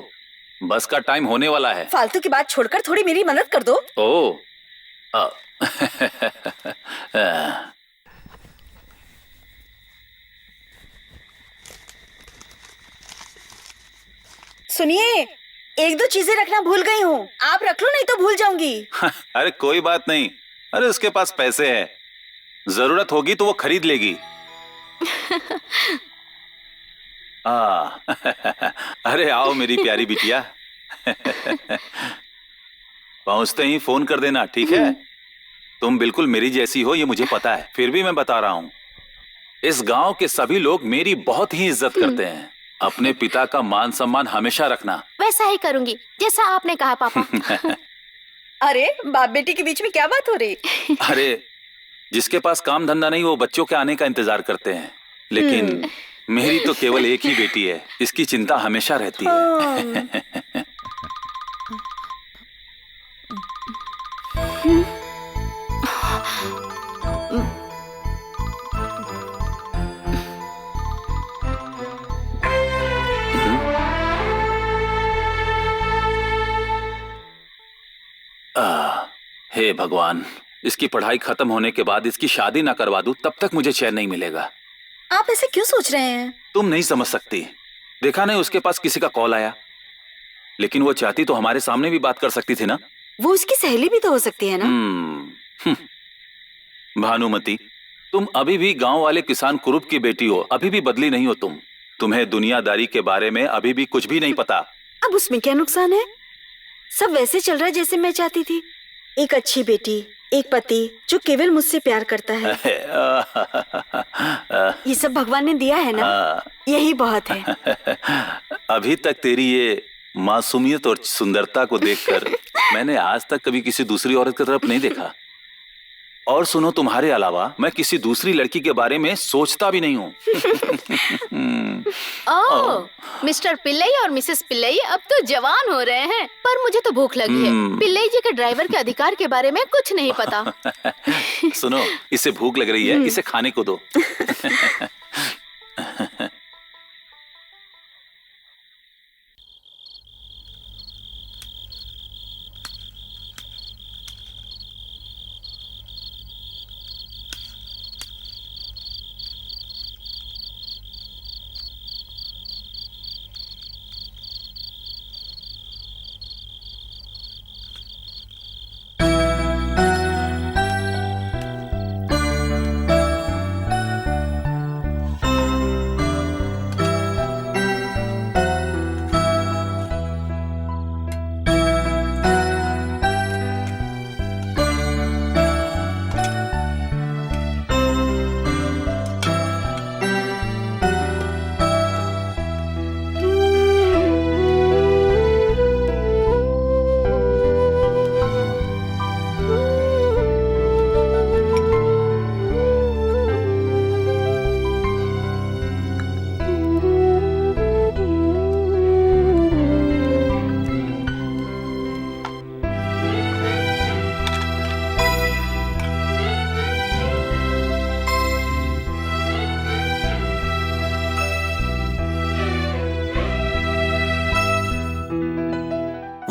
बस का टाइम होने वाला है। फालतू की बात छोड़कर थोड़ी मेरी मदद कर दो। ओ सुनिए, 1-2 चीजें रखना भूल गई हूँ, आप रख लो नहीं तो भूल जाऊंगी। अरे कोई बात नहीं। अरे उसके पास पैसे हैं, जरूरत होगी तो वो खरीद लेगी। अरे आओ मेरी प्यारी बिटिया। पहुंचते ही फोन कर देना, ठीक है? तुम बिल्कुल मेरी जैसी हो ये मुझे पता है, फिर भी मैं बता रहा हूँ, इस गांव के सभी लोग मेरी बहुत ही इज्जत करते हैं। अपने पिता का मान सम्मान हमेशा रखना। वैसा ही करूंगी जैसा आपने कहा पापा। अरे बाप बेटी के बीच में क्या बात हो रही? अरे जिसके पास काम धंधा नहीं वो बच्चों के आने का इंतजार करते हैं, लेकिन मेरी तो केवल एक ही बेटी है, इसकी चिंता हमेशा रहती है। हे भगवान, इसकी पढ़ाई खत्म होने के बाद इसकी शादी ना करवा दूं तब तक मुझे चैन नहीं मिलेगा। आप ऐसे क्यों सोच रहे हैं? तुम नहीं समझ सकती। देखा नहीं उसके पास किसी का कॉल आया, लेकिन वो चाहती तो हमारे सामने भी बात कर सकती थी ना। वो उसकी सहेली भी तो हो सकती है ना। भानुमति, तुम अभी भी गांव वाले किसान कुरूप की बेटी हो, अभी भी बदली नहीं हो तुम। तुम्हें दुनियादारी के बारे में अभी भी कुछ भी नहीं पता। अब उसमें क्या नुकसान है? सब वैसे चल रहा है जैसे मैं चाहती थी। एक अच्छी बेटी, एक पति जो केवल मुझसे प्यार करता है। ये सब भगवान ने दिया है ना, यही बहुत है। अभी तक तेरी ये मासूमियत और सुंदरता को देखकर मैंने आज तक कभी किसी दूसरी औरत की तरफ नहीं देखा। और सुनो, तुम्हारे अलावा मैं किसी दूसरी लड़की के बारे में सोचता भी नहीं हूँ। ओह, मिस्टर पिल्लई और मिसेस पिल्लई अब तो जवान हो रहे हैं, पर मुझे तो भूख लगी है। पिल्लई जी के ड्राइवर के अधिकार के बारे में कुछ नहीं पता। सुनो, इसे भूख लग रही है, इसे खाने को दो।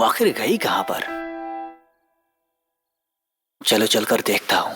आखिर गई कहां पर? चलो चलकर देखता हूं।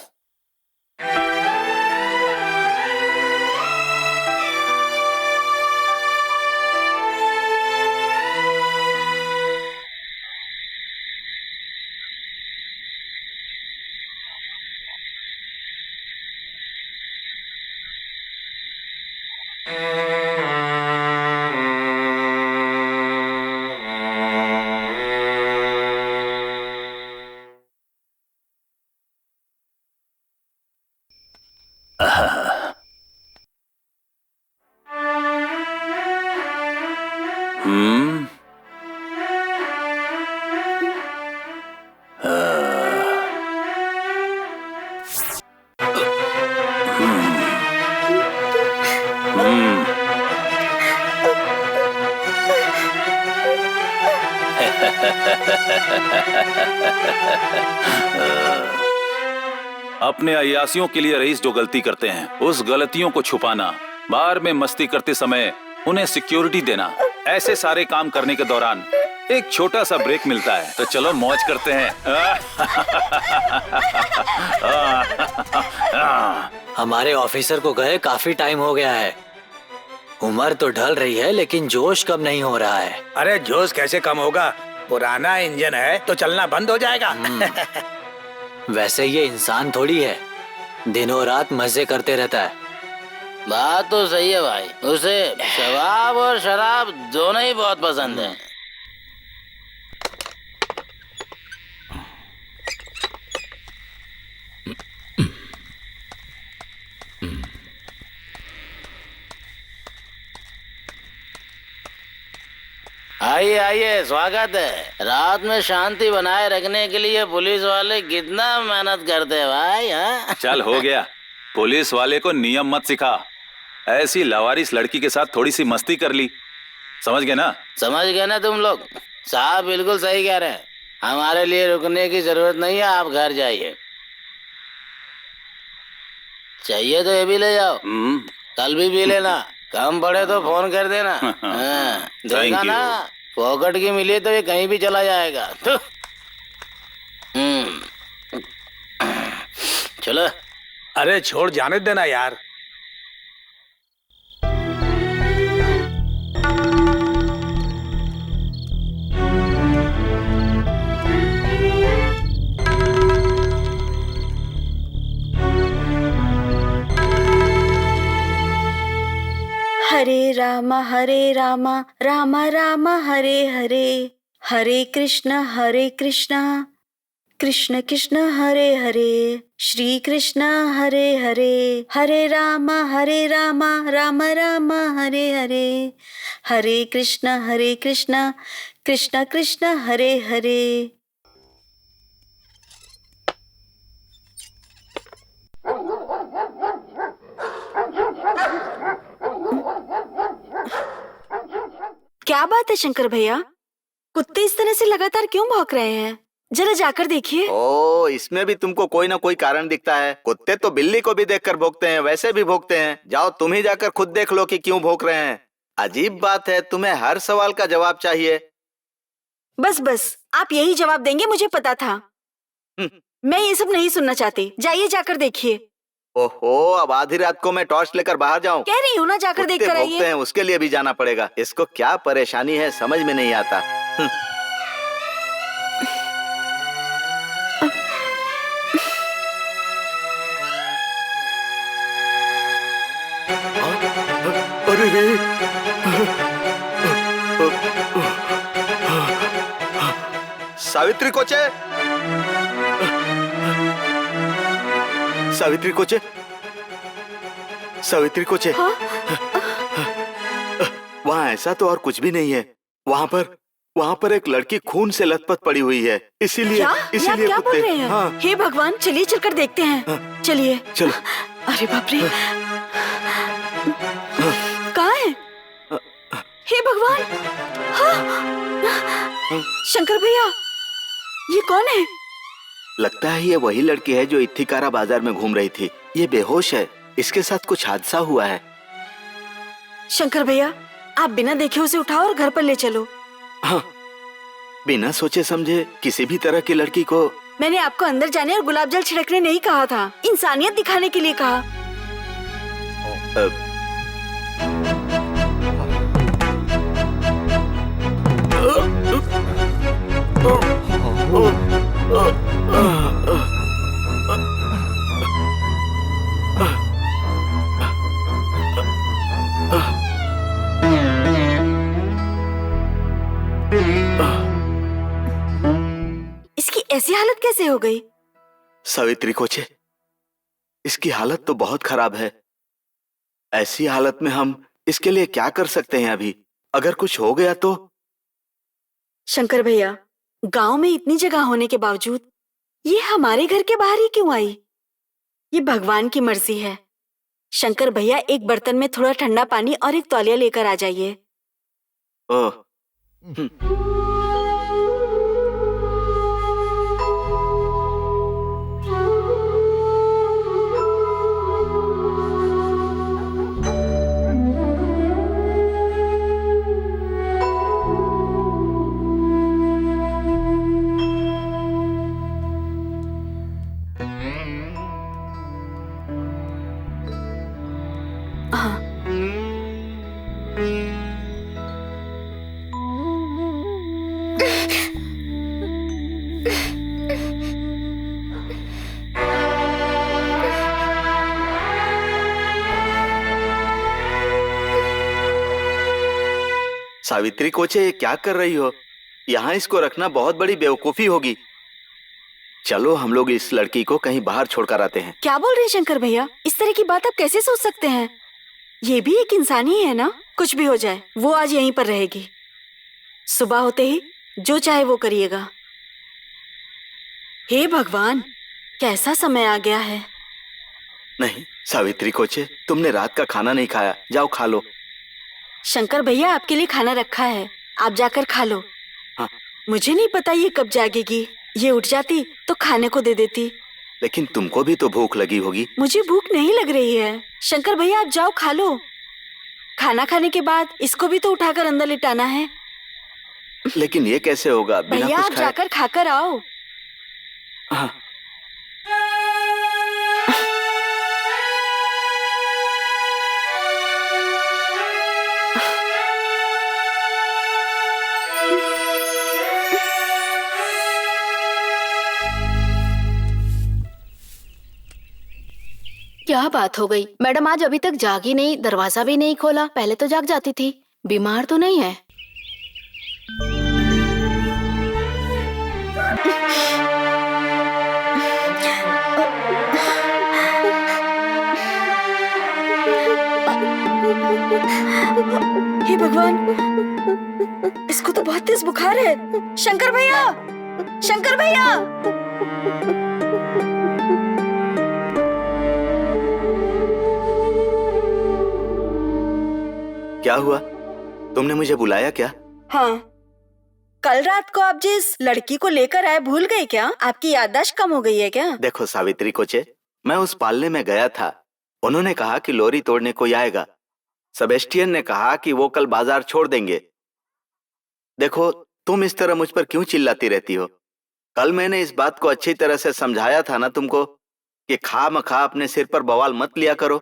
अपने अय्यासियों के लिए रईस जो गलती करते हैं, उस गलतियों को छुपाना, बार में मस्ती करते समय उन्हें सिक्योरिटी देना, ऐसे सारे काम करने के दौरान एक छोटा सा ब्रेक मिलता है। तो चलो मौज करते हैं। हमारे ऑफिसर को गए काफी टाइम हो गया है। उम्र तो ढल रही है लेकिन जोश कम नहीं हो रहा है। अरे जोश कैसे कम होगा? पुराना इंजन है तो चलना बंद हो जाएगा। वैसे ये इंसान थोड़ी है, दिनों रात मजे करते रहता है। बात तो सही है भाई, उसे शराब और शराब दोनों ही बहुत पसंद है। आइए आइए, स्वागत है। रात में शांति बनाए रखने के लिए पुलिस वाले कितना मेहनत करते हैं भाई। हाँ? चल हो गया, पुलिस वाले को नियम मत सिखा। ऐसी लवारिस लड़की के साथ थोड़ी सी मस्ती कर ली, समझ गए ना? समझ गए ना तुम लोग? साहब बिल्कुल सही कह रहे हैं, हमारे लिए रुकने की जरूरत नहीं है, आप घर जाइए। चाहिए तो ये भी ले जाओ, कल भी पी लेना, कम पड़े तो फोन कर देना। हाँ, देखा ना, पॉकेट की मिली तो ये कहीं भी चला जाएगा। चलो। अरे छोड़, जाने देना यार। राम राम राम हरे हरे, हरे कृष्ण कृष्ण कृष्ण हरे हरे, श्री कृष्ण हरे हरे, हरे राम राम राम हरे हरे, हरे कृष्ण कृष्ण कृष्ण हरे हरे। क्या बात है शंकर भैया, कुत्ते इस तरह से लगातार क्यों भौंक रहे हैं? जरा जाकर देखिए। ओ, इसमें भी तुमको कोई ना कोई कारण दिखता है। कुत्ते तो बिल्ली को भी देखकर भौंकते हैं, वैसे भी भौंकते हैं। जाओ तुम ही जाकर खुद देख लो कि क्यों भौंक रहे हैं। अजीब बात है, तुम्हें हर सवाल का जवाब चाहिए। बस आप यही जवाब देंगे, मुझे पता था। मैं ये सब नहीं सुनना चाहती, जाइए जाकर देखिए। ओहो, अब आधी रात को मैं टॉर्च लेकर बाहर जाऊं? कह रही हूँ ना, जाकर देख कर आइए। हैं, उसके लिए भी जाना पड़ेगा। इसको क्या परेशानी है समझ में नहीं आता। अरे रे, सावित्री कोचे, सावित्री कोचे, सावित्री कोचे। हाँ? वहाँ ऐसा तो और कुछ भी नहीं है। वहाँ पर एक लड़की खून से लथपथ पड़ी हुई है। इसीलिए क्या बोल रहे हैं? हाँ। हे भगवान, चलिए चलकर देखते हैं। हाँ। चलिए। चलो। अरे बाप रे, कहाँ है? हे भगवान, हाँ। शंकर भैया, ये कौन है? लगता है ये वही लड़की है जो इत्थिकारा बाजार में घूम रही थी। ये बेहोश है, इसके साथ कुछ हादसा हुआ है। शंकर भैया, आप बिना देखे उसे उठाओ और घर पर ले चलो। हाँ, बिना सोचे समझे किसी भी तरह की लड़की को। मैंने आपको अंदर जाने और गुलाब जल छिड़कने नहीं कहा था, इंसानियत दिखाने के लिए कहा। इसकी ऐसी हालत कैसे हो गई? सावित्री कोचे, इसकी हालत तो बहुत खराब है। ऐसी हालत में हम इसके लिए क्या कर सकते हैं अभी? अगर कुछ हो गया तो? शंकर भैया, गांव में इतनी जगह होने के बावजूद ये हमारे घर के बाहर ही क्यों आई? ये भगवान की मर्जी है। शंकर भैया, एक बर्तन में थोड़ा ठंडा पानी और एक तौलिया लेकर आ जाइए। ओह। सावित्री कोचे, ये क्या कर रही हो? यहाँ इसको रखना बहुत बड़ी बेवकूफी होगी। चलो हम लोग इस लड़की को कहीं बाहर छोड़कर आते हैं। क्या बोल रहे हैं शंकर भैया? इस तरह की बात आप कैसे सोच सकते हैं? ये भी एक इंसान ही है ना। कुछ भी हो जाए, वो आज यहीं पर रहेगी। सुबह होते ही जो चाहे वो करिएगा। हे भगवान, कैसा समय आ गया है। नहीं सावित्री कोचे, तुमने रात का खाना नहीं खाया, जाओ खा लो। शंकर भैया, आपके लिए खाना रखा है, आप जाकर खा लो। हाँ। मुझे नहीं पता ये कब जागेगी। ये उठ जाती तो खाने को दे देती। लेकिन तुमको भी तो भूख लगी होगी। मुझे भूख नहीं लग रही है। शंकर भैया, आप जाओ खा लो। खाना खाने के बाद इसको भी तो उठाकर अंदर लिटाना है। लेकिन ये कैसे होगा बिना भैया, कुछ आप खाए? जाकर खाकर आओ। हाँ। क्या बात हो गई मैडम, आज अभी तक जागी नहीं, दरवाजा भी नहीं खोला। पहले तो जाग जाती थी। बीमार तो नहीं है? हे भगवान, इसको तो बहुत तेज बुखार है। शंकर भैया, शंकर भैया। क्या हुआ? तुमने मुझे बुलाया क्या? हाँ, कल रात को आप जिस लड़की को लेकर आए भूल गए क्या? आपकी याददाश्त कम हो गई है क्या? देखो सावित्री कोचे, मैं उस पालने में गया था। उन्होंने कहा कि लोरी तोड़ने कोई आएगा। सेबेस्टियन ने कहा कि वो कल बाजार छोड़ देंगे। देखो, तुम इस तरह मुझ पर क्यों चिल्लाती रहती हो? कल मैंने इस बात को अच्छी तरह से समझाया था ना तुमको कि खामखा अपने सिर पर बवाल मत लिया करो।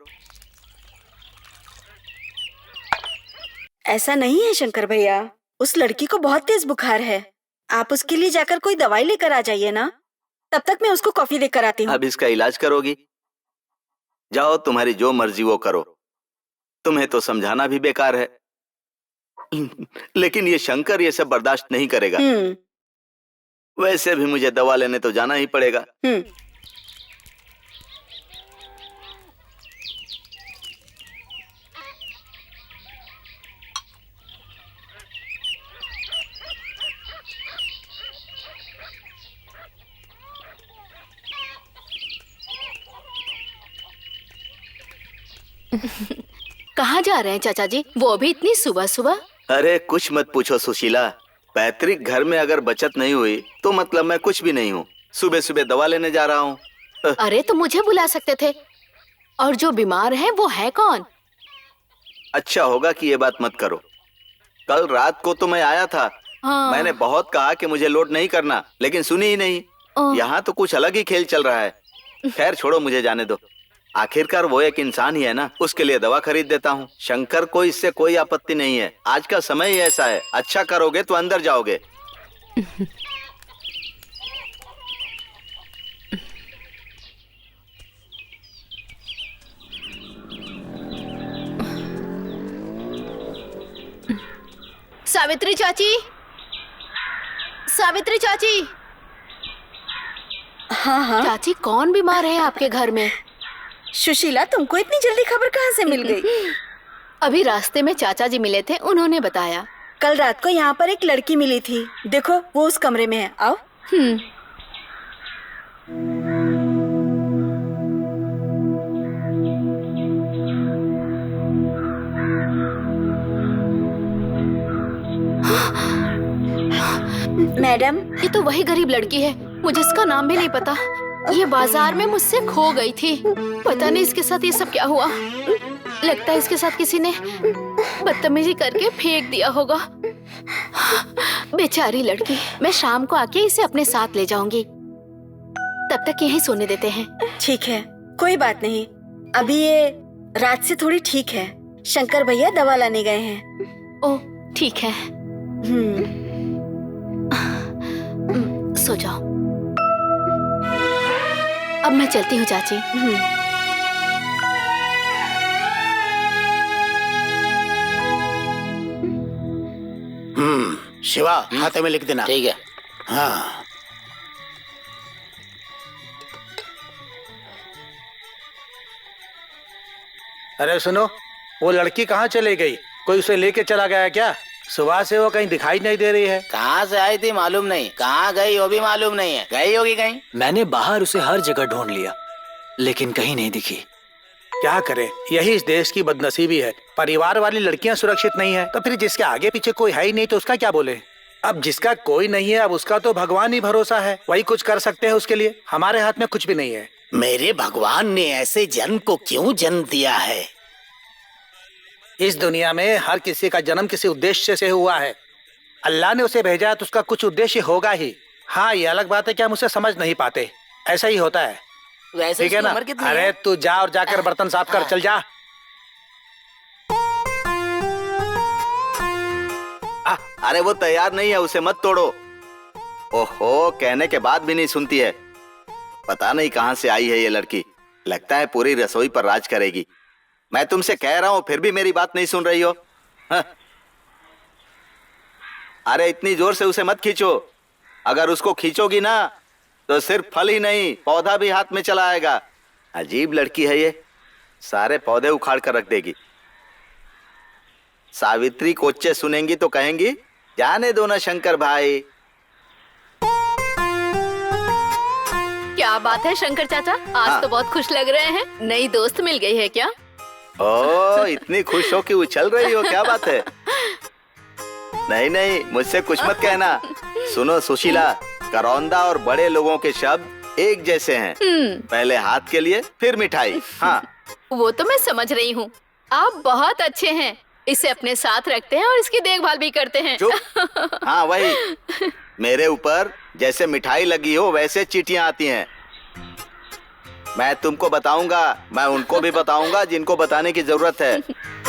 ऐसा नहीं है शंकर भैया, उस लड़की को बहुत तेज बुखार है। आप उसके लिए जाकर कोई दवाई लेकर आ जाइए ना। तब तक मैं उसको कॉफी देकर आती हूँ। अब इसका इलाज करोगी? जाओ, तुम्हारी जो मर्जी वो करो। तुम्हें तो समझाना भी बेकार है। लेकिन ये शंकर ये सब बर्दाश्त नहीं करेगा। वैसे भी मुझे दवा लेने तो जाना ही पड़ेगा। कहाँ जा रहे हैं चाचा जी, वो भी इतनी सुबह सुबह? अरे कुछ मत पूछो सुशीला। पैतृक घर में अगर बचत नहीं हुई तो मतलब मैं कुछ भी नहीं हूँ। सुबह सुबह दवा लेने जा रहा हूँ। अरे तो मुझे बुला सकते थे। और जो बीमार है वो है कौन? अच्छा होगा कि ये बात मत करो। कल रात को तो मैं आया था। हाँ। मैंने बहुत कहा कि मुझे लोड नहीं करना, लेकिन सुनी ही नहीं। यहाँ तो कुछ अलग ही खेल चल रहा है। खैर छोड़ो, मुझे जाने दो। आखिरकार वो एक इंसान ही है ना, उसके लिए दवा खरीद देता हूँ। शंकर को इससे कोई आपत्ति नहीं है। आज का समय ही ऐसा है, अच्छा करोगे तो अंदर जाओगे। सावित्री चाची, सावित्री चाची। हाँ हाँ चाची, कौन बीमार है आपके घर में? सुशीला, तुमको इतनी जल्दी खबर कहाँ से मिल गई? अभी रास्ते में चाचा जी मिले थे, उन्होंने बताया। कल रात को यहाँ पर एक लड़की मिली थी। देखो, वो उस कमरे में है। आओ। मैडम, ये तो वही गरीब लड़की है, मुझे इसका नाम भी नहीं पता। ये बाजार में मुझसे खो गई थी। पता नहीं इसके साथ ये सब क्या हुआ। लगता है इसके साथ किसी ने बदतमीजी करके फेंक दिया होगा। बेचारी लड़की। मैं शाम को आके इसे अपने साथ ले जाऊंगी। तब तक यहीं सोने देते हैं। ठीक है, कोई बात नहीं। अभी ये रात से थोड़ी ठीक है। शंकर भैया दवा लाने गए हैं। ओह ठीक है। सो जाओ। अब मैं चलती हूँ चाची। शिवा, हाथे में लिख देना। ठीक है। हाँ। अरे सुनो, वो लड़की कहाँ चली गई? कोई उसे लेके चला गया क्या? सुबह से वो कहीं दिखाई नहीं दे रही है। कहाँ से आई थी मालूम नहीं, कहाँ गई वो भी मालूम नहीं है। गई होगी कहीं। मैंने बाहर उसे हर जगह ढूंढ लिया, लेकिन कहीं नहीं दिखी। क्या करें, यही इस देश की बदनसीबी है। परिवार वाली लड़कियां सुरक्षित नहीं है, तो फिर जिसके आगे पीछे कोई है ही नहीं तो उसका क्या बोले। अब जिसका कोई नहीं है, अब उसका तो भगवान ही भरोसा है, वही कुछ कर सकते हैं उसके लिए। हमारे हाथ में कुछ भी नहीं है। मेरे भगवान ने ऐसे जन्म को क्यों जन्म दिया है? इस दुनिया में हर किसी का जन्म किसी उद्देश्य से हुआ है। अल्लाह ने उसे भेजा है तो उसका कुछ उद्देश्य होगा ही। हाँ, ये अलग बात है कि हम उसे समझ नहीं पाते। ऐसा ही होता है। वैसे ठीक है ना? अरे तू जा और जाकर बर्तन साफ कर। चल जा। अरे वो तैयार नहीं है, उसे मत तोड़ो। ओहो, कहने के बाद भी नहीं सुनती है। पता नहीं कहाँ से आई है ये लड़की। लगता है पूरी रसोई पर राज करेगी। मैं तुमसे कह रहा हूं फिर भी मेरी बात नहीं सुन रही हो। हाँ? अरे इतनी जोर से उसे मत खींचो, अगर उसको खींचोगी ना तो सिर्फ फल ही नहीं पौधा भी हाथ में चला आएगा। अजीब लड़की है ये, सारे पौधे उखाड़ कर रख देगी। सावित्री कोच्चे सुनेंगी तो कहेंगी जाने दो ना शंकर भाई। क्या बात है शंकर चाचा, आज तो बहुत खुश लग रहे हैं। नई दोस्त मिल गई है क्या? ओ इतनी खुश हो कि उछल रही हो, क्या बात है? नहीं नहीं, मुझसे कुछ मत कहना। सुनो सुशीला, करौंदा और बड़े लोगों के शब्द एक जैसे हैं। पहले हाथ के लिए फिर मिठाई। हाँ वो तो मैं समझ रही हूँ, आप बहुत अच्छे हैं। इसे अपने साथ रखते हैं और इसकी देखभाल भी करते हैं। चुप। हाँ वही, मेरे ऊपर जैसे मिठाई लगी हो वैसे चींटियां आती हैं। मैं तुमको बताऊंगा, मैं उनको भी बताऊंगा जिनको बताने की जरूरत है।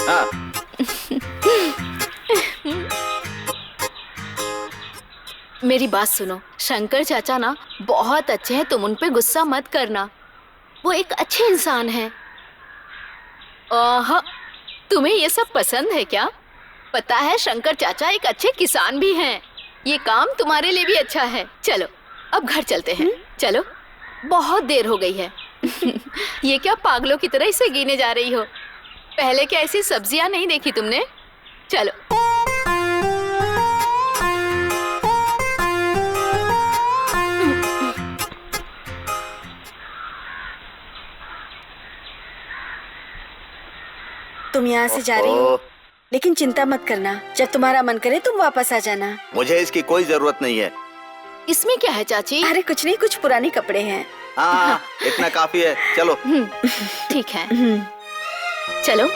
हाँ। मेरी बात सुनो, शंकर चाचा ना बहुत अच्छे हैं, तुम उन पे गुस्सा मत करना। वो एक अच्छे इंसान हैं। तुम्हें ये सब पसंद है क्या? पता है शंकर चाचा एक अच्छे किसान भी हैं। ये काम तुम्हारे लिए भी अच्छा है। चलो अब घर चलते हैं। चलो, बहुत देर हो गई है। ये क्या पागलों की तरह इसे गिने जा रही हो? पहले क्या ऐसी सब्जियां नहीं देखी तुमने? चलो। तुम यहाँ से जा रही हो, लेकिन चिंता मत करना, जब तुम्हारा मन करे तुम वापस आ जाना। मुझे इसकी कोई जरूरत नहीं है। इसमें क्या है चाची? अरे कुछ नहीं, कुछ पुराने कपड़े हैं। हाँ इतना काफी है, चलो। ठीक है, चलो।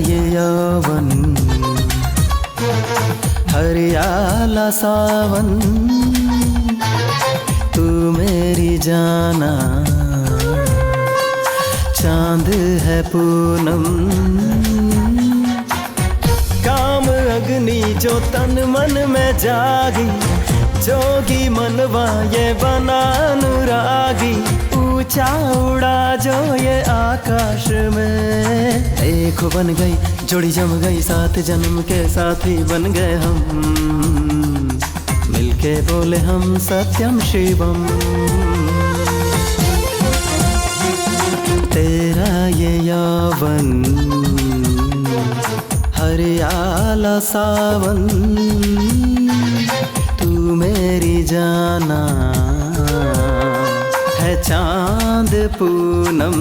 ये यौवन हरियाला सावन, तू मेरी जाना चांद है पूनम। काम अग्नि जो तन मन में जागी, जोगी मनवा ये बना अनुरागी। ऊंचा उड़ा जो ये आकाश में, एक बन गई जोड़ी जम गई, सात जन्म के साथी बन गए हम। मिलके बोले हम सत्यम शिवम। तेरा ये यौवन हरियाला सावन, तू मेरी जाना है चांद पूनम।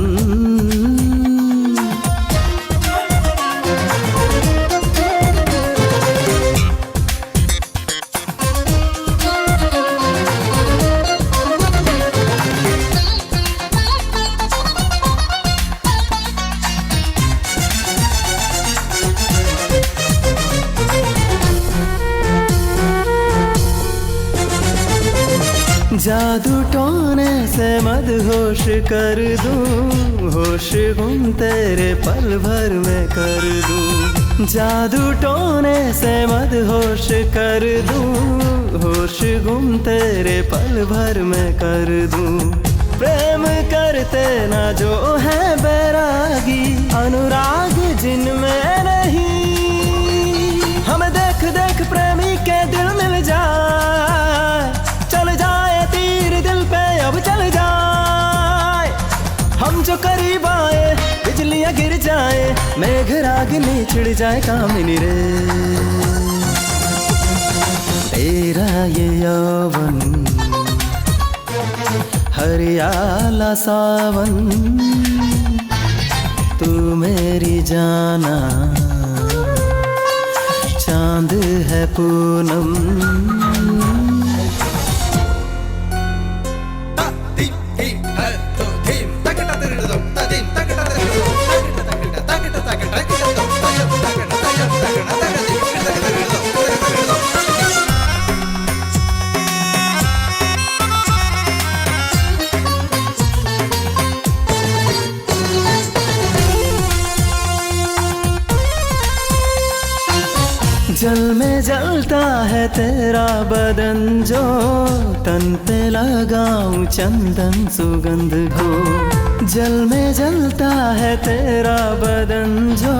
जादू टोने से मदहोश कर दूं, होश गुम तेरे पल भर में कर दूं। जादू टोने से मदहोश कर दूं, होश गुम तेरे पल भर में कर दूं। प्रेम करते ना जो है बैरागी, अनुराग जिनमें नहीं। हमें देख देख प्रेमी के दिल मिल जाए, चल जाए तीर दिल पे अब चल जाए। हम जो करीब आए बिजलियां गिर जाए, मेघ रागिनी छिड़ जाए कामिनी रे। तेरा ये यौवन हरियाला सावन, तू मेरी जाना चांद है पूनम। जल में जलता है तेरा बदन जो, तन पे लगाऊं चंदन सुगंध को। जल में जलता है तेरा बदन जो,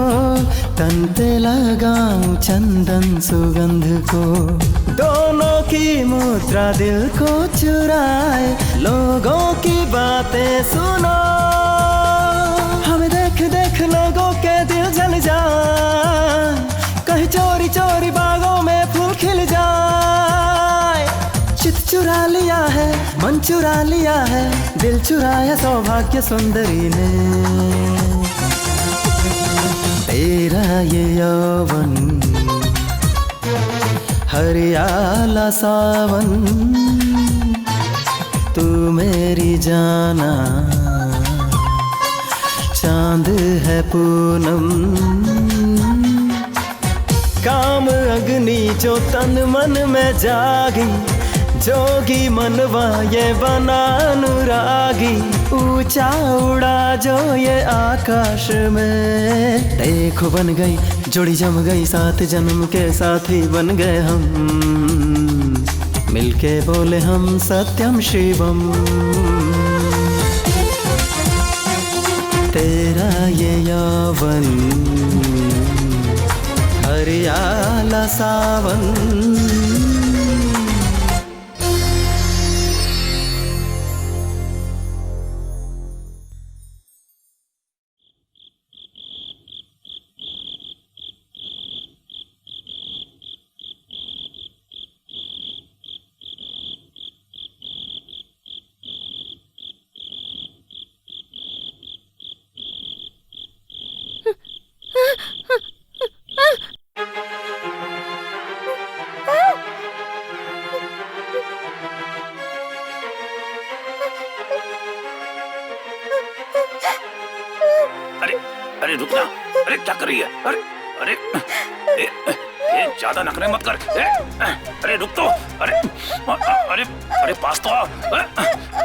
तन पे लगाऊं चंदन सुगंध को। दोनों की मुद्रा दिल को चुराए, लोगों की बातें सुनो। हमें देख देख लोगों के दिल जल जाए, कहीं चोरी चोरी बागों में फूल खिल जाए। चित चुरा लिया है, मन चुरा लिया है, दिल चुराया सौभाग्य सुंदरी ने। तेरा ये यौवन हरियाला सावन, तू मेरी जाना चांद है पूनम। काम अग्नि जो तन मन में जागी, जोगी मनवा ये बना अनुरागी। ऊंचा उड़ा जो ये आकाश में, देखो बन गई जोड़ी जम गई, 7 जन्म के साथी बन गए हम। मिलके बोले हम सत्यम शिवम। तेरा ये यौवन हरियाला सावन, अरे रुक जा, अरे क्या कर रही है? अरे अरे ये ज्यादा नखरे मत कर। अरे रुक तो, अरे अरे अरे पास तो आ।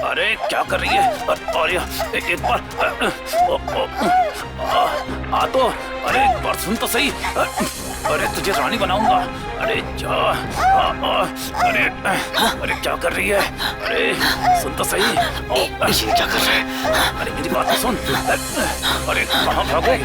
अरे क्या कर रही है? और एक बार आ तो, अरे एक बार सुन तो सही। अरे तुझे रानी बनाऊंगा। अरे जा। अरे अरे क्या कर रही है? अरे सुन तो सही। ये क्या कर रहा है? अरे मेरी बात तो सुन। अरे कहाँ भाग गई?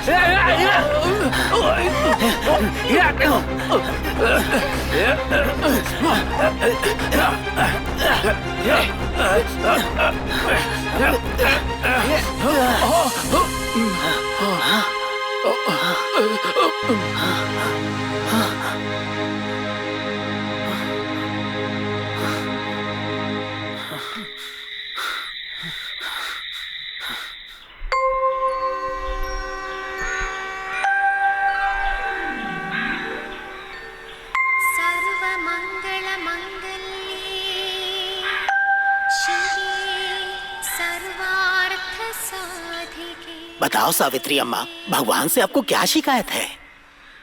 बताओ सावित्री अम्मा, भगवान से आपको क्या शिकायत है?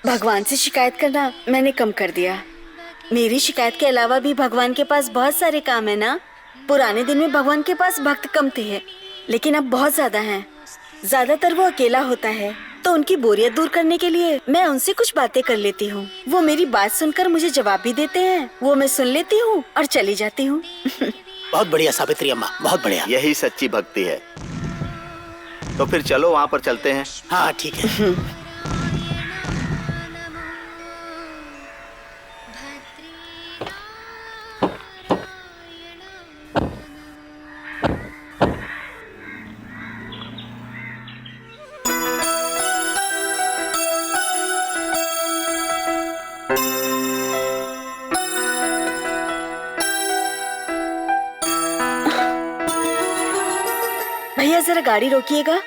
भगवान से शिकायत करना मैंने कम कर दिया। मेरी शिकायत के अलावा भी भगवान के पास बहुत सारे काम है ना। पुराने दिन में भगवान के पास भक्त कम थे, लेकिन अब बहुत ज्यादा हैं। ज्यादातर वो अकेला होता है, तो उनकी बोरियत दूर करने के लिए मैं उनसे कुछ बातें कर लेती हूँ। वो मेरी बात सुनकर मुझे जवाब भी देते हैं, वो मैं सुन लेती हूँ और चली जाती हूँ। बहुत बढ़िया सावित्री अम्मा, बहुत बढ़िया। यही सच्ची भक्ति है। तो फिर चलो वहाँ पर चलते हैं। हाँ ठीक है। भैया जरा गाड़ी रोकिएगा।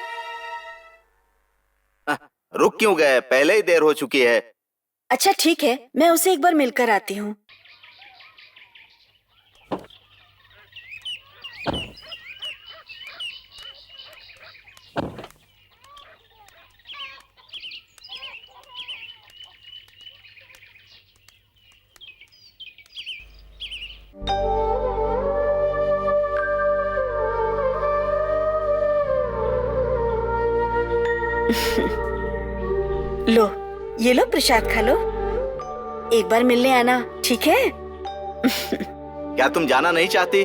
रुक क्यों गए? पहले ही देर हो चुकी है। अच्छा ठीक है, मैं उसे एक बार मिलकर आती हूँ। लो, ये लो प्रसाद खा लो। एक बार मिलने आना, ठीक है? क्या तुम जाना नहीं चाहती?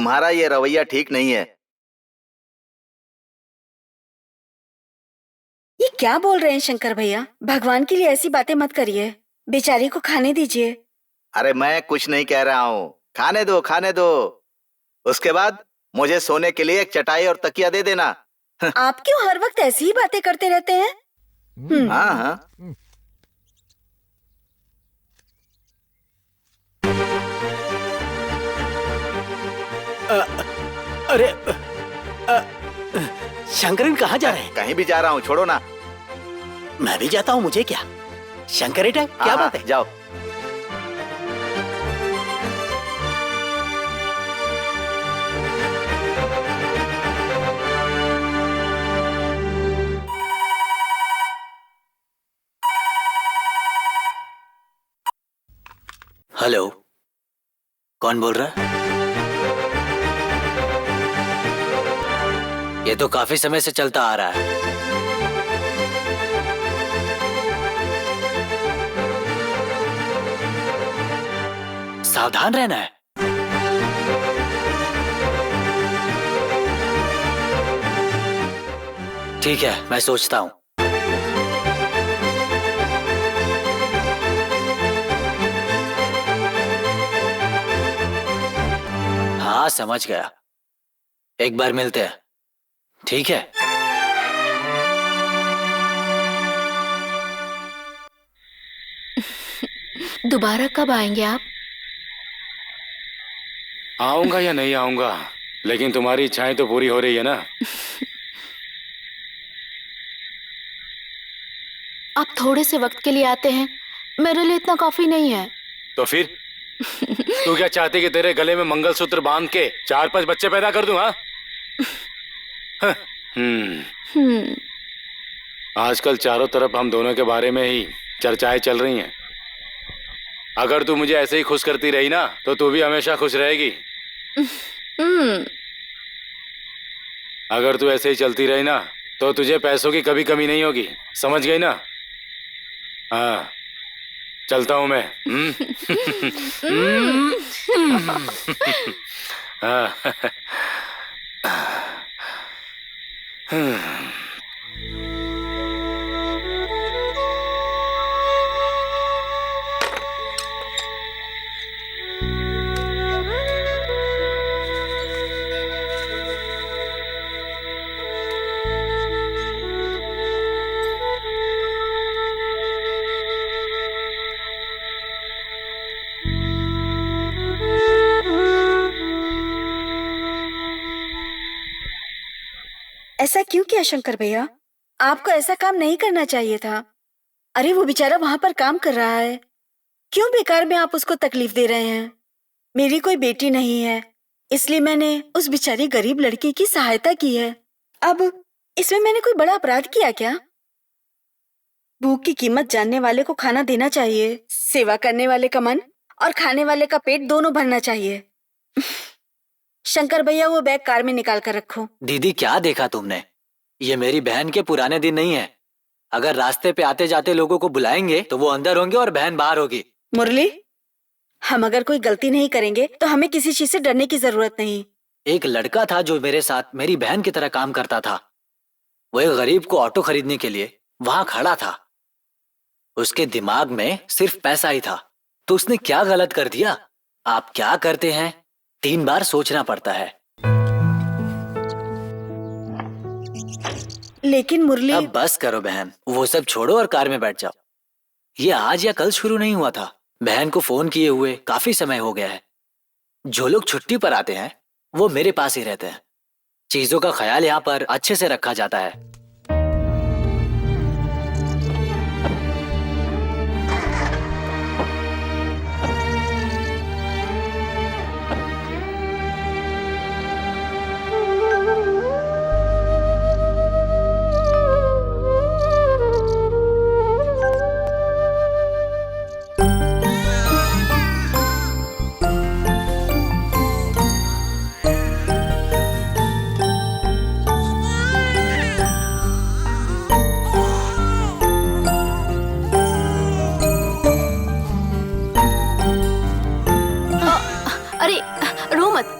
तुम्हारा ये रवैया ठीक नहीं है। ये क्या बोल रहे हैं शंकर भैया? भगवान के लिए ऐसी बातें मत करिए, बेचारी को खाने दीजिए। अरे मैं कुछ नहीं कह रहा हूँ, खाने दो खाने दो। उसके बाद मुझे सोने के लिए एक चटाई और तकिया दे देना। आप क्यों हर वक्त ऐसी ही बातें करते रहते हैं? हाँ हाँ। अरे शंकरन कहाँ जा रहे हैं? कहीं भी जा रहा हूँ, छोड़ो ना। मैं भी जाता हूँ, मुझे क्या? शंकरेटा क्या बात है? जाओ। हेलो, कौन बोल रहा है? ये तो काफी समय से चलता आ रहा है। सावधान रहना है। ठीक है, मैं सोचता हूं। हाँ, समझ गया। एक बार मिलते हैं, ठीक है? दोबारा कब आएंगे आप? आऊंगा या नहीं आऊंगा, लेकिन तुम्हारी इच्छाएं तो पूरी हो रही है ना। आप थोड़े से वक्त के लिए आते हैं, मेरे लिए इतना काफी नहीं है। तो फिर तू क्या चाहती कि तेरे गले में मंगलसूत्र बांध के 4-5 बच्चे पैदा कर दूं? हाँ? आजकल चारों तरफ हम दोनों के बारे में ही चर्चाएं चल रही हैं। अगर तू मुझे ऐसे ही खुश करती रही ना, तो तू भी हमेशा खुश रहेगी। अगर तू ऐसे ही चलती रही ना, तो तुझे पैसों की कभी कमी नहीं होगी, समझ गई ना? हाँ, चलता हूं मैं। ऐसा क्यों किया शंकर भैया? आपको ऐसा काम नहीं करना चाहिए था। अरे वो बेचारा वहां पर काम कर रहा है, क्यों बेकार में आप उसको तकलीफ दे रहे हैं? मेरी कोई बेटी नहीं है, इसलिए मैंने उस बेचारी गरीब लड़की की सहायता की है। अब इसमें मैंने कोई बड़ा अपराध किया क्या? भूख की कीमत जानने वाले को खाना देना चाहिए। सेवा करने वाले का मन और खाने वाले का पेट दोनों भरना चाहिए। शंकर भैया, वो बैग कार में निकाल कर रखो। दीदी, क्या देखा तुमने? ये मेरी बहन के पुराने दिन नहीं है। अगर रास्ते पे आते जाते लोगों को बुलाएंगे तो वो अंदर होंगे और बहन बाहर होगी। मुरली, हम अगर कोई गलती नहीं करेंगे तो हमें किसी चीज से डरने की जरूरत नहीं। एक लड़का था जो मेरे साथ मेरी बहन की तरह काम करता था। वो एक गरीब को ऑटो खरीदने के लिए वहां खड़ा था। उसके दिमाग में सिर्फ पैसा ही था। तो उसने क्या गलत कर दिया? आप क्या करते हैं 3 बार सोचना पड़ता है। लेकिन मुरली, अब बस करो बहन, वो सब छोड़ो और कार में बैठ जाओ। ये आज या कल शुरू नहीं हुआ था। बहन को फोन किए हुए काफी समय हो गया है। जो लोग छुट्टी पर आते हैं वो मेरे पास ही रहते हैं। चीजों का ख्याल यहाँ पर अच्छे से रखा जाता है।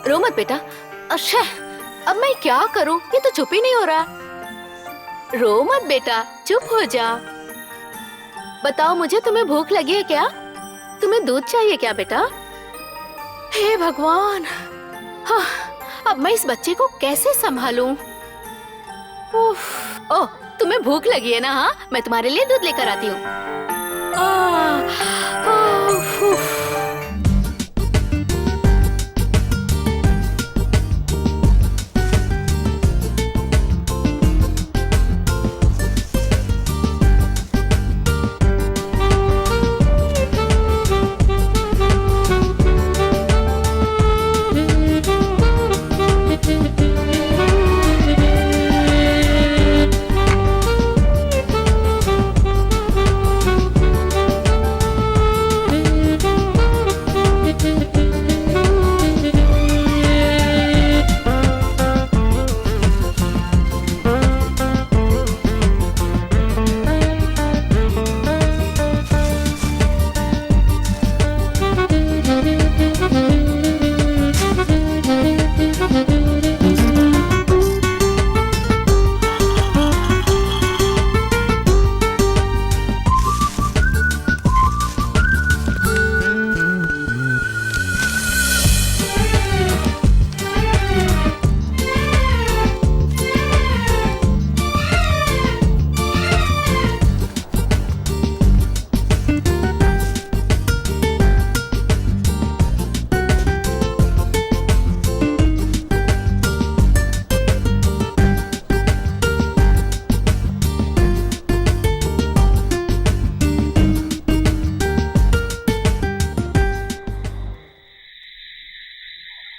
रो मत बेटा, अच्छा, अब मैं क्या करूं? ये तो चुप ही नहीं हो रहा। रो मत बेटा, चुप हो जा। बताओ मुझे, तुम्हें भूख लगी है क्या? तुम्हें दूध चाहिए क्या बेटा? हे भगवान, हाँ, अब मैं इस बच्चे को कैसे संभालूं? उफ, ओह, तुम्हें भूख लगी है ना? हाँ, मैं तुम्हारे लिए दूध लेकर आती हूँ।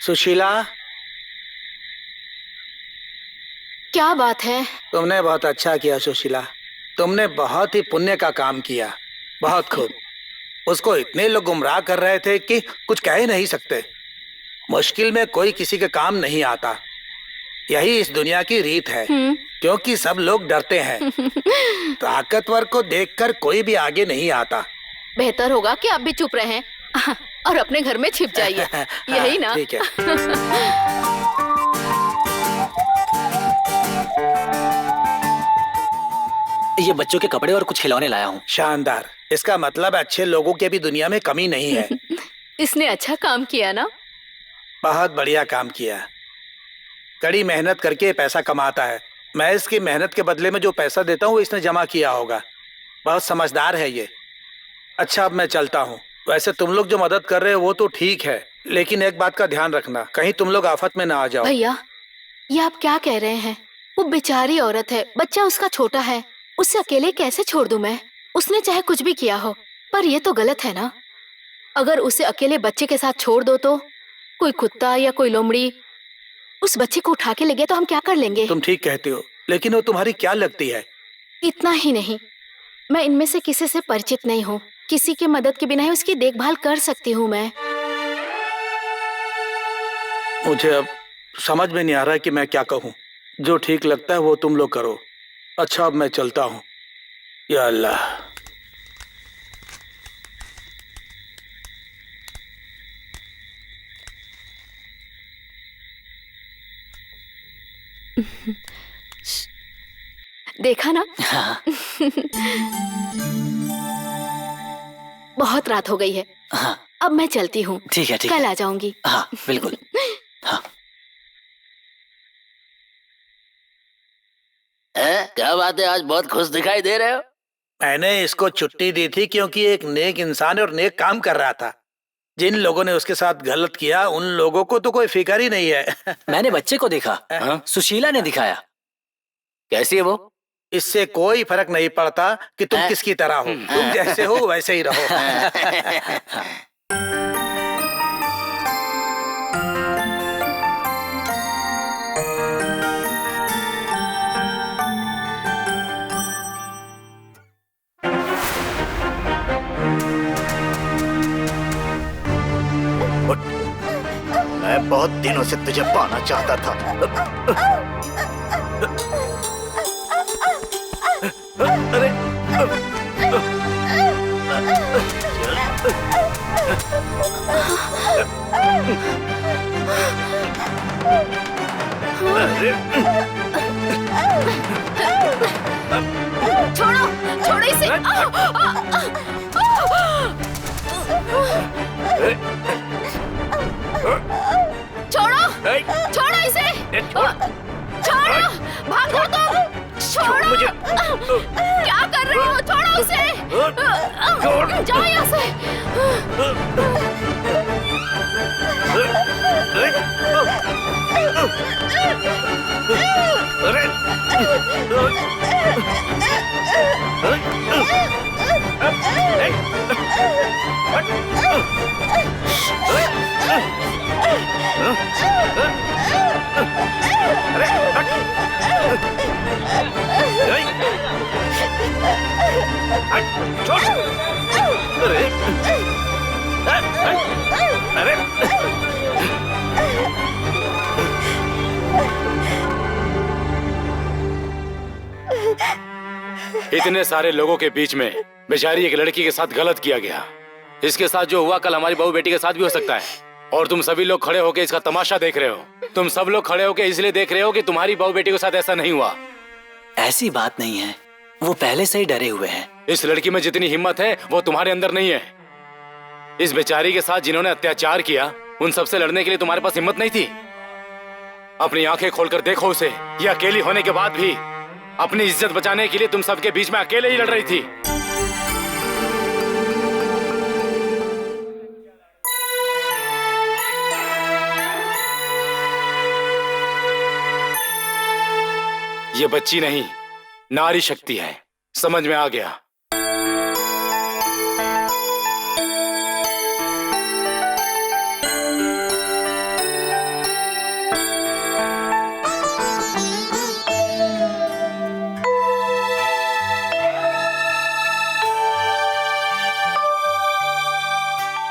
सुशीला, क्या बात है? तुमने बहुत अच्छा किया सुशीला। तुमने बहुत ही पुण्य का काम किया, बहुत खूब। उसको इतने लोग गुमराह कर रहे थे कि कुछ कह ही नहीं सकते। मुश्किल में कोई किसी के काम नहीं आता, यही इस दुनिया की रीत है, क्योंकि सब लोग डरते हैं। ताकतवर को देखकर कोई भी आगे नहीं आता। बेहतर होगा कि आप भी चुप रहें और अपने घर में छिप जाइए, यही ना? ठीक है। ये बच्चों के कपड़े और कुछ खिलौने लाया हूँ। शानदार, इसका मतलब अच्छे लोगों के भी दुनिया में कमी नहीं है। इसने अच्छा काम किया ना? बहुत बढ़िया काम किया। कड़ी मेहनत करके पैसा कमाता है। मैं इसकी मेहनत के बदले में जो पैसा देता हूँ वो इसने जमा किया होगा। बहुत समझदार है ये। अच्छा, अब मैं चलता हूँ। वैसे तुम लोग जो मदद कर रहे हो वो तो ठीक है, लेकिन एक बात का ध्यान रखना, कहीं तुम लोग आफत में ना आ जाओ। भैया, ये आप क्या कह रहे हैं? वो बेचारी औरत है, बच्चा उसका छोटा है, उसे अकेले कैसे छोड़ दूं मैं? उसने चाहे कुछ भी किया हो, पर ये तो गलत है ना? अगर उसे अकेले बच्चे के साथ छोड़ दो तो कोई कुत्ता या कोई लोमड़ी उस बच्चे को उठा के ले गया तो हम क्या कर लेंगे? तुम ठीक कहते हो, लेकिन वो तुम्हारी क्या लगती है? इतना ही नहीं, मैं इनमें से किसी से परिचित नहीं हूँ। किसी की मदद के बिना ही उसकी देखभाल कर सकती हूँ मैं। मुझे अब समझ में नहीं आ रहा है कि मैं क्या कहूँ। जो ठीक लगता है वो तुम लोग करो। अच्छा, अब मैं चलता हूँ। या अल्लाह। देखा ना? बहुत रात हो गई है। हाँ। अब मैं चलती हूँ। ठीक है, ठीक कल है। आ जाऊंगी। हाँ, बिल्कुल। हाँ। क्या बात है, आज बहुत खुश दिखाई दे रहे हो? मैंने इसको छुट्टी दी थी क्योंकि एक नेक इंसान और नेक काम कर रहा था। जिन लोगों ने उसके साथ गलत किया उन लोगों को तो कोई फिक्र ही नहीं है। मैंने बच्चे को देखा। सुशीला ने दिखाया। कैसी है वो? इससे कोई फर्क नहीं पड़ता कि तुम किसकी तरह हो। तुम जैसे हो वैसे ही रहो। मैं बहुत दिनों से तुझे पाना चाहता था। अरे छोड़ो छोड़ो इसे। छोड़ो छोड़ो इसे। छोड़ो भागो तुम। छोड़ो क्या कर रहे हो? छोड़ो उसे। जाओ यहाँ से। इतने सारे लोगों के बीच में बेचारी एक लड़की के साथ गलत किया गया। इसके साथ जो हुआ कल हमारी बहू बेटी के साथ भी हो सकता है। और तुम सभी लोग खड़े होके इसका तमाशा देख रहे हो। तुम सब लोग खड़े होके इसलिए देख रहे हो कि तुम्हारी बहू बेटी के साथ ऐसा नहीं हुआ। ऐसी बात नहीं है, वो पहले से ही डरे हुए हैं। इस लड़की में जितनी हिम्मत है वो तुम्हारे अंदर नहीं है। इस बेचारी के साथ जिन्होंने अत्याचार किया उन सबसे लड़ने के लिए तुम्हारे पास हिम्मत नहीं थी। अपनी आंखें खोलकर देखो उसे। ये अकेली होने के बाद भी अपनी इज्जत बचाने के लिए तुम सबके बीच में अकेले ही लड़ रही थी। ये बच्ची नहीं, नारी शक्ति है। समझ में आ गया?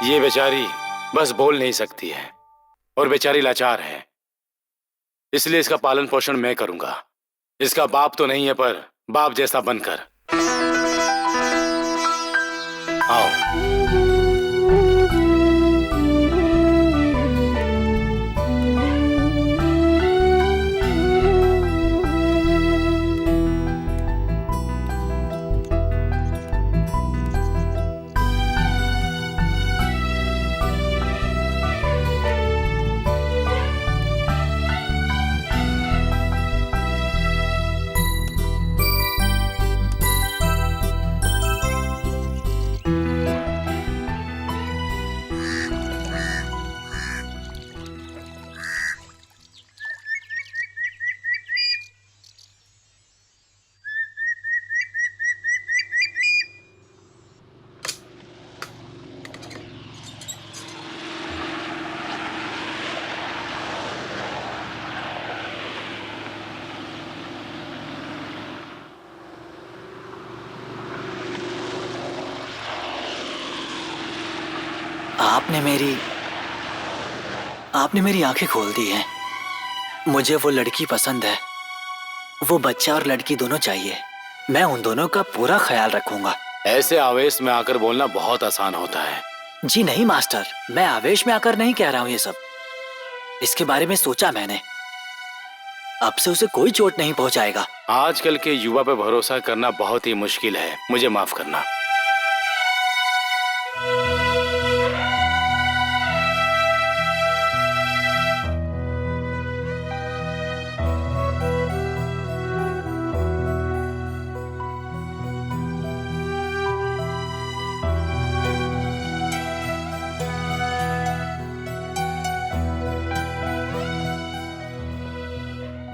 ये बेचारी बस बोल नहीं सकती है और बेचारी लाचार है, इसलिए इसका पालन पोषण मैं करूंगा। इसका बाप तो नहीं है पर बाप जैसा बनकर। आओ। आपने मेरी आंखें खोल दी हैं। मुझे वो लड़की पसंद है। वो बच्चा और लड़की दोनों चाहिए। मैं उन दोनों का पूरा ख्याल रखूंगा। ऐसे आवेश में आकर बोलना बहुत आसान होता है। जी नहीं मास्टर, मैं आवेश में आकर नहीं कह रहा हूँ ये सब। इसके बारे में सोचा मैंने। अब से उसे कोई चोट नहीं पहुंचाएगा। आजकल के युवा पे भरोसा करना बहुत ही मुश्किल है। मुझे माफ करना।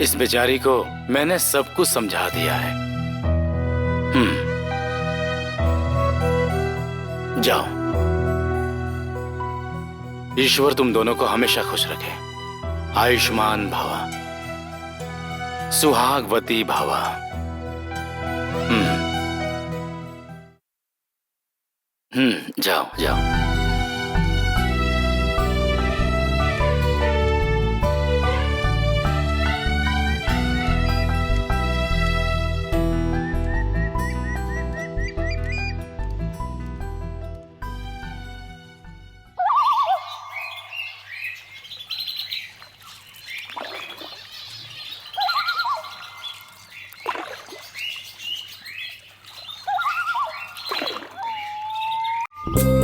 इस बेचारी को मैंने सब कुछ समझा दिया है। जाओ। ईश्वर तुम दोनों को हमेशा खुश रखे। आयुष्मान भवा, सुहागवती भवा। जाओ जाओ। हाँ